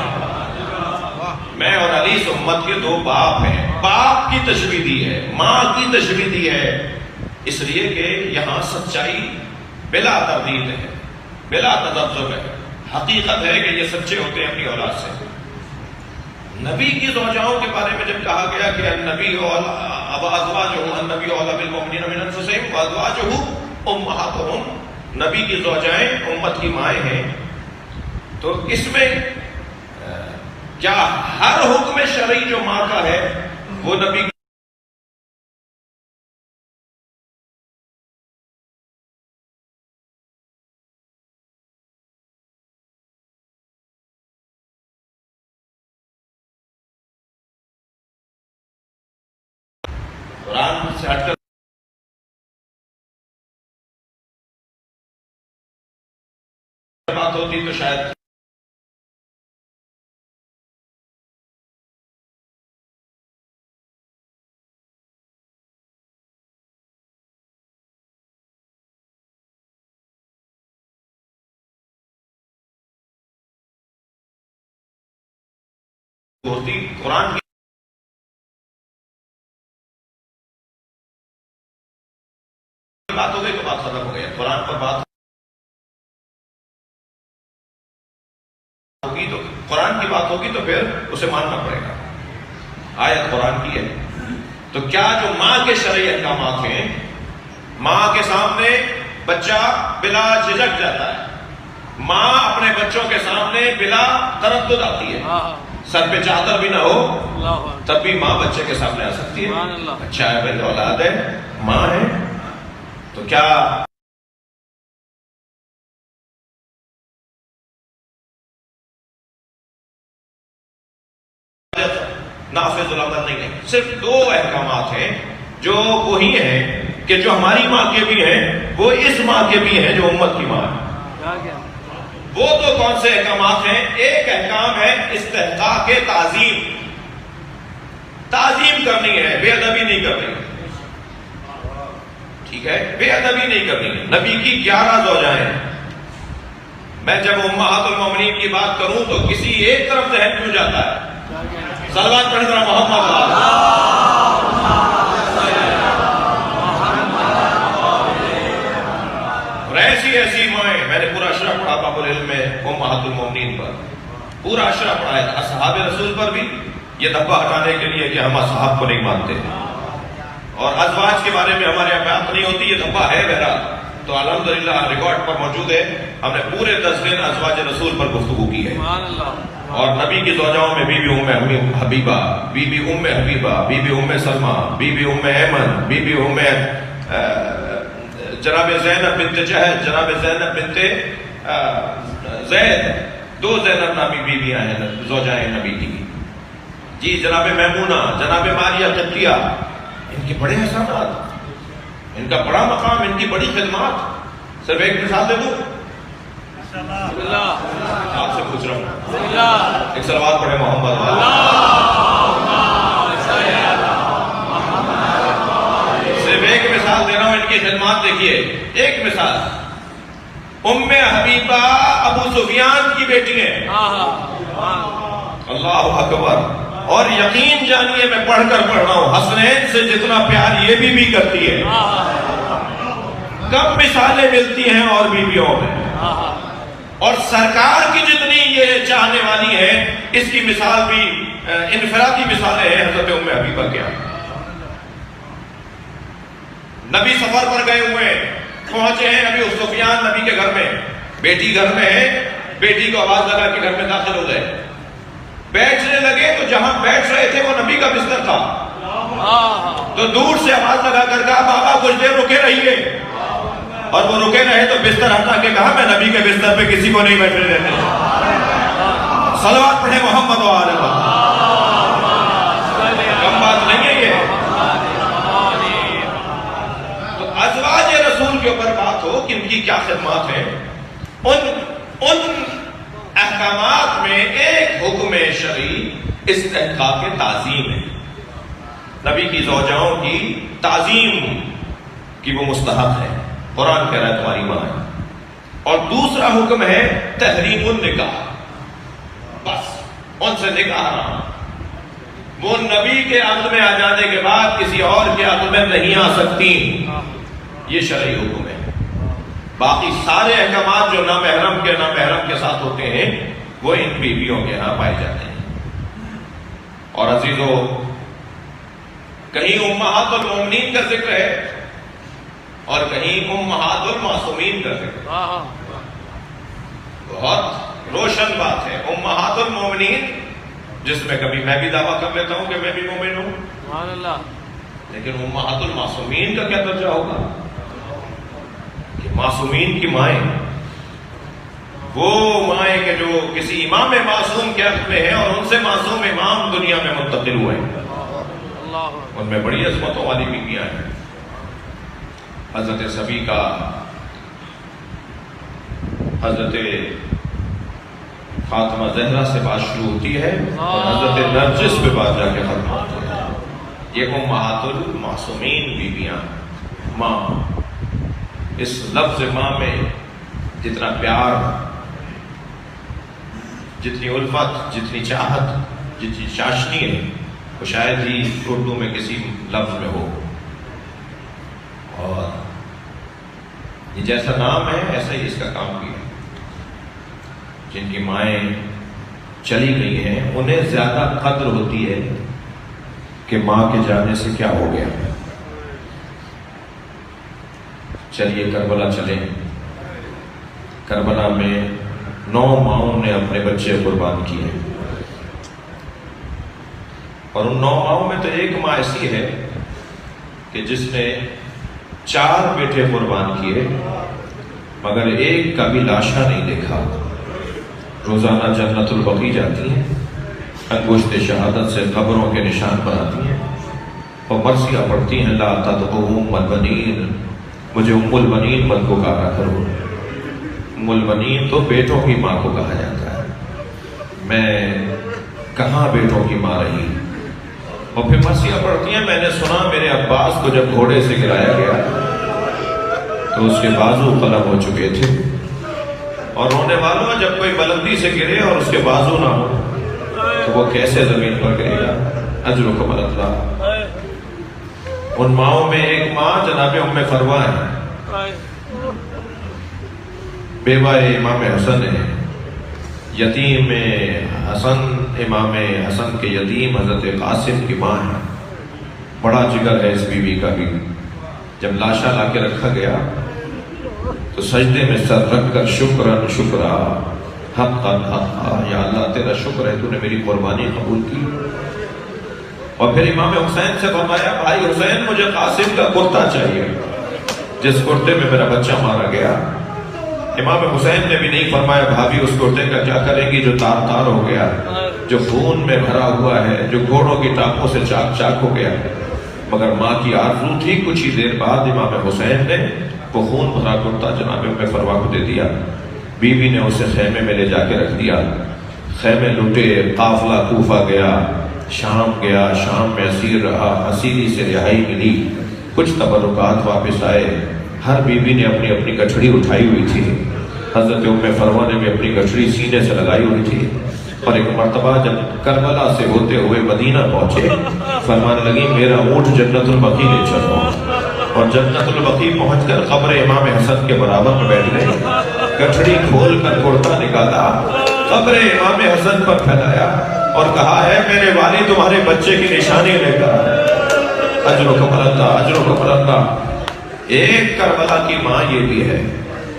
میں اور علی اس امت کے دو باپ ہیں. باپ کی تشبیہ دی ہے، ماں کی تشبیہ دی ہے، اس لیے کہ یہاں سچائی بلا تردید ہے، بلا تذبذب ہے. حقیقت ہے کہ یہ سچے ہوتے ہیں اپنی اولاد سے. نبی کی زوجاؤں کے بارے میں جب کہا گیا کہ النبی اولی بالمؤمنین من انفسہم وازواجہ امہاتہم، نبی کی زوجائیں امت کی مائیں ہیں، تو اس میں کیا ہر حکم شرعی جو ماں کا ہے وہ نبی قرآن سے ہٹ کر بات ہوتی تو شاید ہوتی. قرآن کی بات ہو گئی تو بات ختم ہو گئی. قرآن پر بات ہوگی تو قرآن کی بات ہوگی تو پھر اسے ماننا پڑے گا. آیت قرآن کی ہے تو کیا جو ماں کے شرعی احکامات ہیں، ماں کے سامنے بچہ بلا جھجک جاتا ہے، ماں اپنے بچوں کے سامنے بلا تردد آتی ہے، سر پہ چادر بھی نہ ہو تب بھی ماں بچے کے سامنے آ سکتی ہے. اچھا ہے بھائی، اولاد ہے، ماں ہے، تو کیا نافذ العمل نہیں ہے؟ صرف دو احکامات ہیں جو وہی ہیں کہ جو ہماری ماں کے بھی ہیں وہ اس ماں کے بھی ہیں جو امت کی ماں ہے. وہ تو کون سے احکامات ہیں؟ ایک احکام ہے استحقاق تعظیم، تعظیم کرنی ہے، بے ادبی نہیں نہیں کرنی، ٹھیک ہے، بے ادبی نہیں کرنی. نبی کی 11 زوجائیں. میں جب امہات المومنین کی بات کروں تو کسی ایک طرف ذہن کیوں جاتا ہے؟ صلوات پڑھ ذرا محمد. اور ایسی مائیں، میں نے پورا اشرح پڑھا باب العلم میں امہات المومنین پر، پورا اشرح پڑھا ہے. اصحاب رسول پر بھی یہ دھبا ہٹانے کے لیے کہ ہم اصحاب کو نہیں مانتے، اور ازواج کے بارے میں ہمارے یہاں بات نہیں ہوتی، یہ دھبا ہے بہرحال. تو الحمدللہ ریکارڈ پر موجود ہے، ہم نے پورے 10 دن ازواج رسول پر گفتگو کی ہے. اور نبی کی زوجاؤں میں بی بی ام حبیبہ، بی بی ام حبیبہ، بی بی ام سلمہ، بی بی ام ایمن، بی بی ام جناب زینب بنت جہش، جناب زینب بنت زید، 2 زینب نامی بیویاں ہیں زوجائیں نبی کی. جی جناب میمونہ، جناب ماریہ قبطیہ، ان کے بڑے احسانات، ان کا بڑا مقام، ان کی بڑی خدمات. صرف ایک مثال دے دوں، آپ سے پوچھ رہا ہوں، ایک صلوات پڑھے محمد. صرف ایک مثال دے رہا ہوں ان کی خدمات. دیکھیے ایک مثال، ام حبیبہ ابو سفیان کی بیٹی ہیں. اللہ اکبر. اور یقین جانیے میں پڑھ رہا ہوں، حسنین سے جتنا پیار یہ بھی کرتی ہے، کم مثالیں ملتی ہیں اور بیویوں میں. اور سرکار کی جتنی یہ چاہنے والی ہے، اس کی مثال بھی انفرادی مثالیں ہیں حضرت ام حبیبہ کے. نبی سفر پر گئے ہوئے پہنچے ہیں ابھی سفیان نبی کے گھر میں، بیٹی گھر میں ہے، بیٹی کو آواز لگا کہ گھر میں داخل ہو گئے. بیٹھنے لگے تو جہاں بیٹھ رہے تھے وہ نبی کا بستر تھا، تو دور سے آواز لگا کر کہا بابا کچھ دیر رکے رہیے. اور وہ رکے رہے تو بستر ہٹا کے کہا میں نبی کے بستر پہ کسی کو نہیں بیٹھنے دیتے. صلوات پڑھے محمد و آل محمد. کم بات نہیں ہے یہ. تو ازواج رسول کے اوپر بات ہو کہ ان کی کیا خدمات ہیں، ان احکامات میں ایک حکم شرعی استحقاق تعظیم ہے. نبی کی زوجاؤں کی تعظیم کی وہ مستحق ہے، قرآن کہہ رہا ہے تمہاری ماں ہے. اور دوسرا حکم ہے تحریم النکاح، بس ان سے نکاح حرام. وہ نبی کے عقد میں آ جانے کے بعد کسی اور کے عقد میں نہیں آ سکتی، یہ شرعی حکم ہے. باقی سارے احکامات جو نامحرم کے ساتھ ہوتے ہیں وہ ان بیویوں کے ہاں پائے جاتے ہیں. اور عزیزو، کہیں امہات المومنین کا ذکر ہے اور کہیں امہات المعصومین کا ذکر. بہت روشن بات ہے. امہات المومنین جس میں کبھی میں بھی دعویٰ کر لیتا ہوں کہ میں بھی مومن ہوں، لیکن امہات المعصومین کا کیا درجہ ہوگا؟ کہ معصومین کی مائیں، وہ مائیں کہ جو کسی امام معصوم کے حق میں ہیں اور ان سے معصوم امام دنیا میں منتقل ہوئے ہیں، ان میں بڑی عظمتوں والی بیویاں ہیں. حضرت صبی کا حضرت فاطمہ زہرا سے بات شروع ہوتی ہے اور حضرت نرجس پہ بات جا کے ختم ہوتی ہے. یہ امہات المعصومین بیویاں. ماں، اس لفظ ماں میں جتنا پیار، جتنی الفت، جتنی چاہت، جتنی چاشنی ہے وہ شاید ہی اردو میں کسی لفظ میں ہو. اور یہ جیسا نام ہے ایسا ہی اس کا کام بھی ہے. جن کی مائیں چلی گئی ہیں انہیں زیادہ قدر ہوتی ہے کہ ماں کے جانے سے کیا ہو گیا. چلیے کربلا چلیں. کربلا میں 9 ماؤں نے اپنے بچے قربان کیے، اور ان 9 ماؤں میں تو ایک ماں ایسی ہے کہ جس نے 4 بیٹے قربان کیے مگر ایک کا بھی لاشا نہیں دیکھا. روزانہ جنت البقیع جاتی ہیں، انگشت شہادت سے قبروں کے نشان بناتی ہیں اور مرثیہ پڑھتی ہیں لا تدعوا ام البنین، مجھے ام البنین مت کو کہا کرو. ام البنین تو بیٹوں کی ماں کو کہا جاتا ہے. میں کہاں بیٹوں کی ماں رہی. اور پھر مرثیہ پڑھتی ہیں، میں نے سنا میرے عباس کو جب گھوڑے سے گرایا گیا تو اس کے بازو قلم ہو چکے تھے، اور رونے والوں جب کوئی بلندی سے گرے اور اس کے بازو نہ ہو تو وہ کیسے زمین پر گرے گا؟ اجرکم اللہ۔ ان ماؤں میں ایک ماں جناب ام فروا ہے، بیوہ امام حسن ہے، یتیم حسن، امام حسن کے یتیم حضرت قاسم کی ماں ہے۔ بڑا جگر ہے اس بی بی کا بھی۔ جب لاشا لا کے رکھا گیا تو سجدے میں سر رکھ کر شکرن شکرا حقا حقا، یا اللہ تیرا شکر ہے تو نے میری قربانی قبول کی۔ اور پھر امام حسین سے فرمایا بھائی حسین مجھے قاسم کا کرتا چاہیے جس کرتے میں میرا بچہ مارا گیا۔ امام حسین نے بھی نہیں فرمایا بھابھی اس کرتے کا کیا کریں گی جو تار تار ہو گیا، جو خون میں بھرا ہوا ہے، جو گھوڑوں کی ٹانپوں سے چاک چاک ہو گیا۔ مگر ماں کی آرزو تھی، کچھ ہی دیر بعد امام حسین نے وہ خون بھرا کرتا جناب ام فروا کو دے دیا۔ بیوی نے اسے خیمے میں لے جا کے رکھ دیا۔ خیمے لٹے، قافلہ کوفہ گیا، شام گیا، شام میں اسیر رہا، اسیری سے رہائی ملی، کچھ تبرکات واپس آئے۔ ہر بیوی نے اپنی اپنی گٹھڑی اٹھائی ہوئی تھی۔ حضرت ام فروا نے بھی اپنی گٹھڑی سینے سے لگائی ہوئی تھی، اور ایک مرتبہ جب کربلا سے ہوتے ہوئے مدینہ پہنچے فرمانے لگی میرا اونٹ جنت البقیع لے چلو، اور جنت البقیع پہنچ کر قبر امام حسن کے برابر میں بیٹھ گئے، گٹھڑی کھول کر کرتا نکالا، قبر امام حسن پر پھیلایا اور کہا ہے میرے والد تمہارے بچے کی نشانی لے کر اجرکم اللہ، اجرکم اللہ۔ ایک کربلا کی ماں یہ بھی ہے،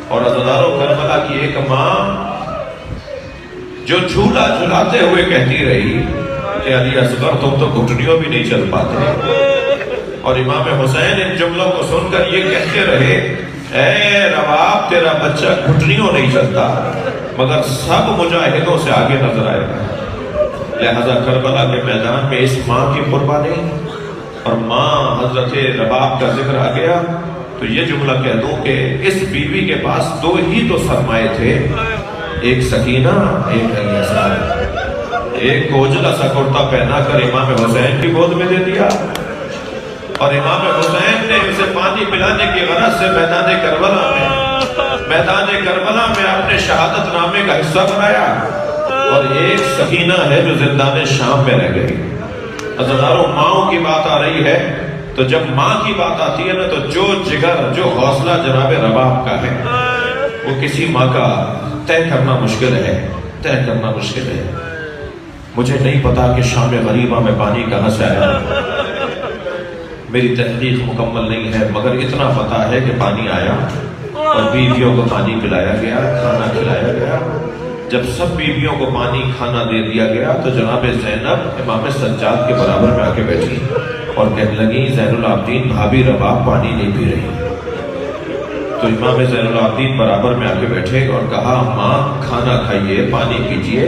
اور عزیزانو کربلا کی ایک ماں جو جھولا جھلاتے ہوئے کہتی رہی کہ علی اصغر تم تو گھٹنیوں بھی نہیں چل پاتے، اور امام حسین ان جملوں کو سن کر یہ کہتے رہے اے رباب تیرا بچہ گھٹنیوں نہیں چلتا مگر سب مجاہدوں سے آگے نظر آئے گا۔ لہذا کربلا کے میدان میں اس ماں کی قربانی اور ماں حضرت رباب کا ذکر آ گیا تو یہ جملہ کہہ دوں کہ اس بیوی کے پاس دو ہی تو سرمائے تھے، ایک سکینہ ایک علی اصغر۔ ایک کو اجلا سا کرتا پہنا کر امام حسین کی گود میں دے دیا، اور امام حسین نے اسے پانی پلانے کی غرض سے میدان کربلا میں اپنے شہادت نامے کا حصہ بنایا، اور ایک سکینہ ہے جو زندان شام میں رہ گئی۔ ہزاروں ماؤں کی بات آ رہی ہے تو جب ماں کی بات آتی ہے نا تو جو جگر جو حوصلہ جناب رباب کا ہے وہ کسی ماں کا طے کرنا مشکل ہے، طے کرنا مشکل ہے۔ مجھے نہیں پتا کہ شام غریبہ میں پانی کہاں سے آیا، میری تحقیق مکمل نہیں ہے، مگر اتنا پتا ہے کہ پانی آیا اور بیویوں کو پانی پلایا گیا، کھانا کھلایا گیا۔ جب سب بیویوں کو پانی کھانا دے دیا گیا تو جناب زینب امام سجاد کے برابر میں آ کے بیٹھی اور کہنے لگی زین العابدین بھابی رباب پانی نہیں پی رہی۔ تو امام زین العابدین برابر میں آ کے بیٹھے اور کہا ماں کھانا کھائیے، پانی پیجئے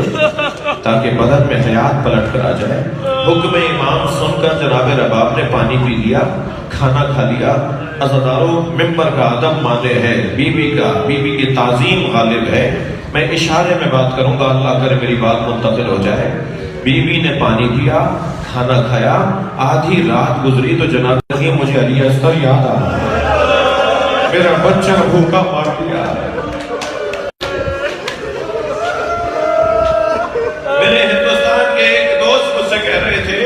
تاکہ بدن میں حیات پلٹ کر آ جائے۔ حکم امام سن کر جناب رباب نے پانی پی لیا، کھانا کھا لیا۔ عزادارو ممبر کا ادب مانے ہے، بی بی کی تعظیم غالب ہے۔ میں اشارے میں بات کروں گا، اللہ کرے میری بات منتقل ہو جائے۔ بیوی نے پانی پیا، کھانا کھایا، آدھی رات گزری تو جناب لگی مجھے علی اصغر یاد آ رہا ہے، میرا بچہ بھوکا مار دیا۔ میرے ہندوستان کے ایک دوست مجھ سے کہہ رہے تھے،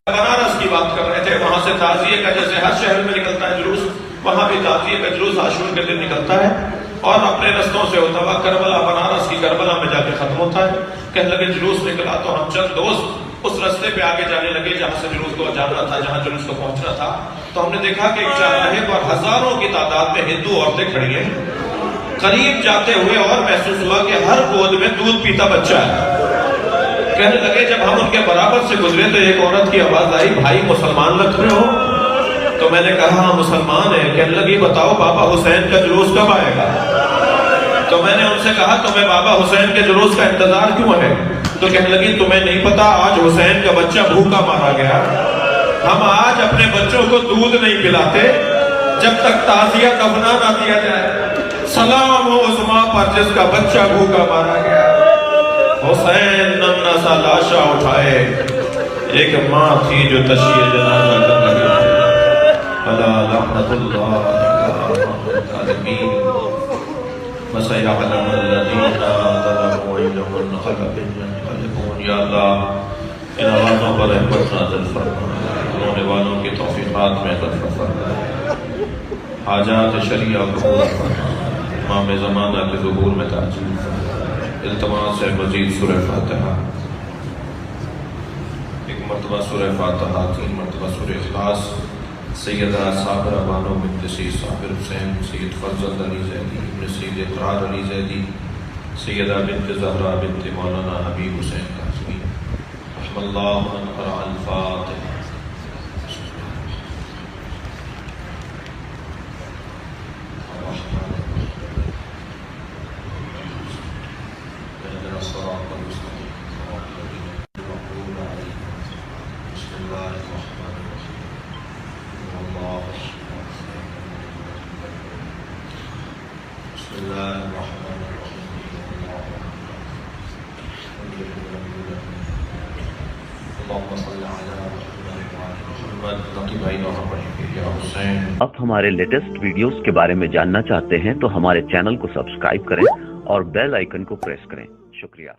بنارس کی بات کر رہے تھے، وہاں سے تعزیے کا جیسے ہر شہر میں نکلتا ہے جلوس، وہاں بھی تعزیے کا جلوس عاشور کے دن نکلتا ہے اور اپنے رستوں سے ہوتا ہوا کربلا، بنارس کی کربلا میں جا کے ختم ہوتا ہے۔ کہنے لگے جلوس نکلا تو ہم چند دوست اس رستے پہ آگے جانے لگے جہاں سے جلوس کو جانا تھا، جہاں جلوس کو پہنچنا تھا، تو ہم نے دیکھا کہ ایک چارراہے پر ہزاروں کی تعداد میں ہندو عورتیں کھڑی ہیں۔ قریب جاتے ہوئے اور محسوس ہوا کہ ہر گود میں دودھ پیتا بچہ ہے۔ کہنے لگے جب ہم ان کے برابر سے گزرے تو ایک عورت کی آواز آئی بھائی مسلمان لگ رہے ہو؟ تو میں نے کہا ہاں مسلمان ہے۔ کہنے لگی بتاؤ بابا حسین کا جلوس کب آئے گا؟ تو میں نے ان سے کہا تمہیں بابا حسین کے جلوس کا انتظار کیوں ہے؟ تو کہنے لگی تمہیں نہیں پتا آج حسین کا بچہ بھوکا مارا گیا، ہم آج اپنے بچوں کو دودھ نہیں پلاتے جب تک تعزیہ دفنا نہ دیا جائے۔ سلام ہو اس ماں پر جس کا بچہ بھوکا مارا گیا۔ حسین ننھا سا لاشا اٹھائے، ایک ماں تھی جو تشیع جنازہ کر رہی تھی فلا لعنت اللہ العالمین وسيعلم الذين ظلموا أيهم منقلب ينقلبون. یا اللہ ان آوازوں پر رحمت نازل فرما، رونے والوں کی توفیقات میں اضافہ فرما، حاجات شریعہ قبول فرما، امام زمانہ کے ظہور میں تاجیل فرما. التماس ہے مزید سورہ فاتحہ، ایک مرتبہ سورہ فاتحہ، 3 مرتبہ سورہ اخلاص. سیدہ صابرہ بانو بنت سید صابر حسین، سید فرزند علی زیدی، ابن سید اقرار علی زیدی، سیدہ بنت زہرا بنت مولانا حبیب حسین قاسمی. رحم اللہ من قرأ الفاتحہ. اهدنا الصراط المستقيم صراط الذين أنعمت عليهم. بسم الله الرحمن الرحيم. بسم الله الرحمن الرحيم. اللهم صل على محمد وعلى محمد نقي بينهم رحمه يا حسين. آپ ہمارے لیٹسٹ ویڈیوز کے بارے میں جاننا چاہتے ہیں تو ہمارے چینل کو سبسکرائب کریں اور بیل آئیکن کو پریس کریں. شکریہ.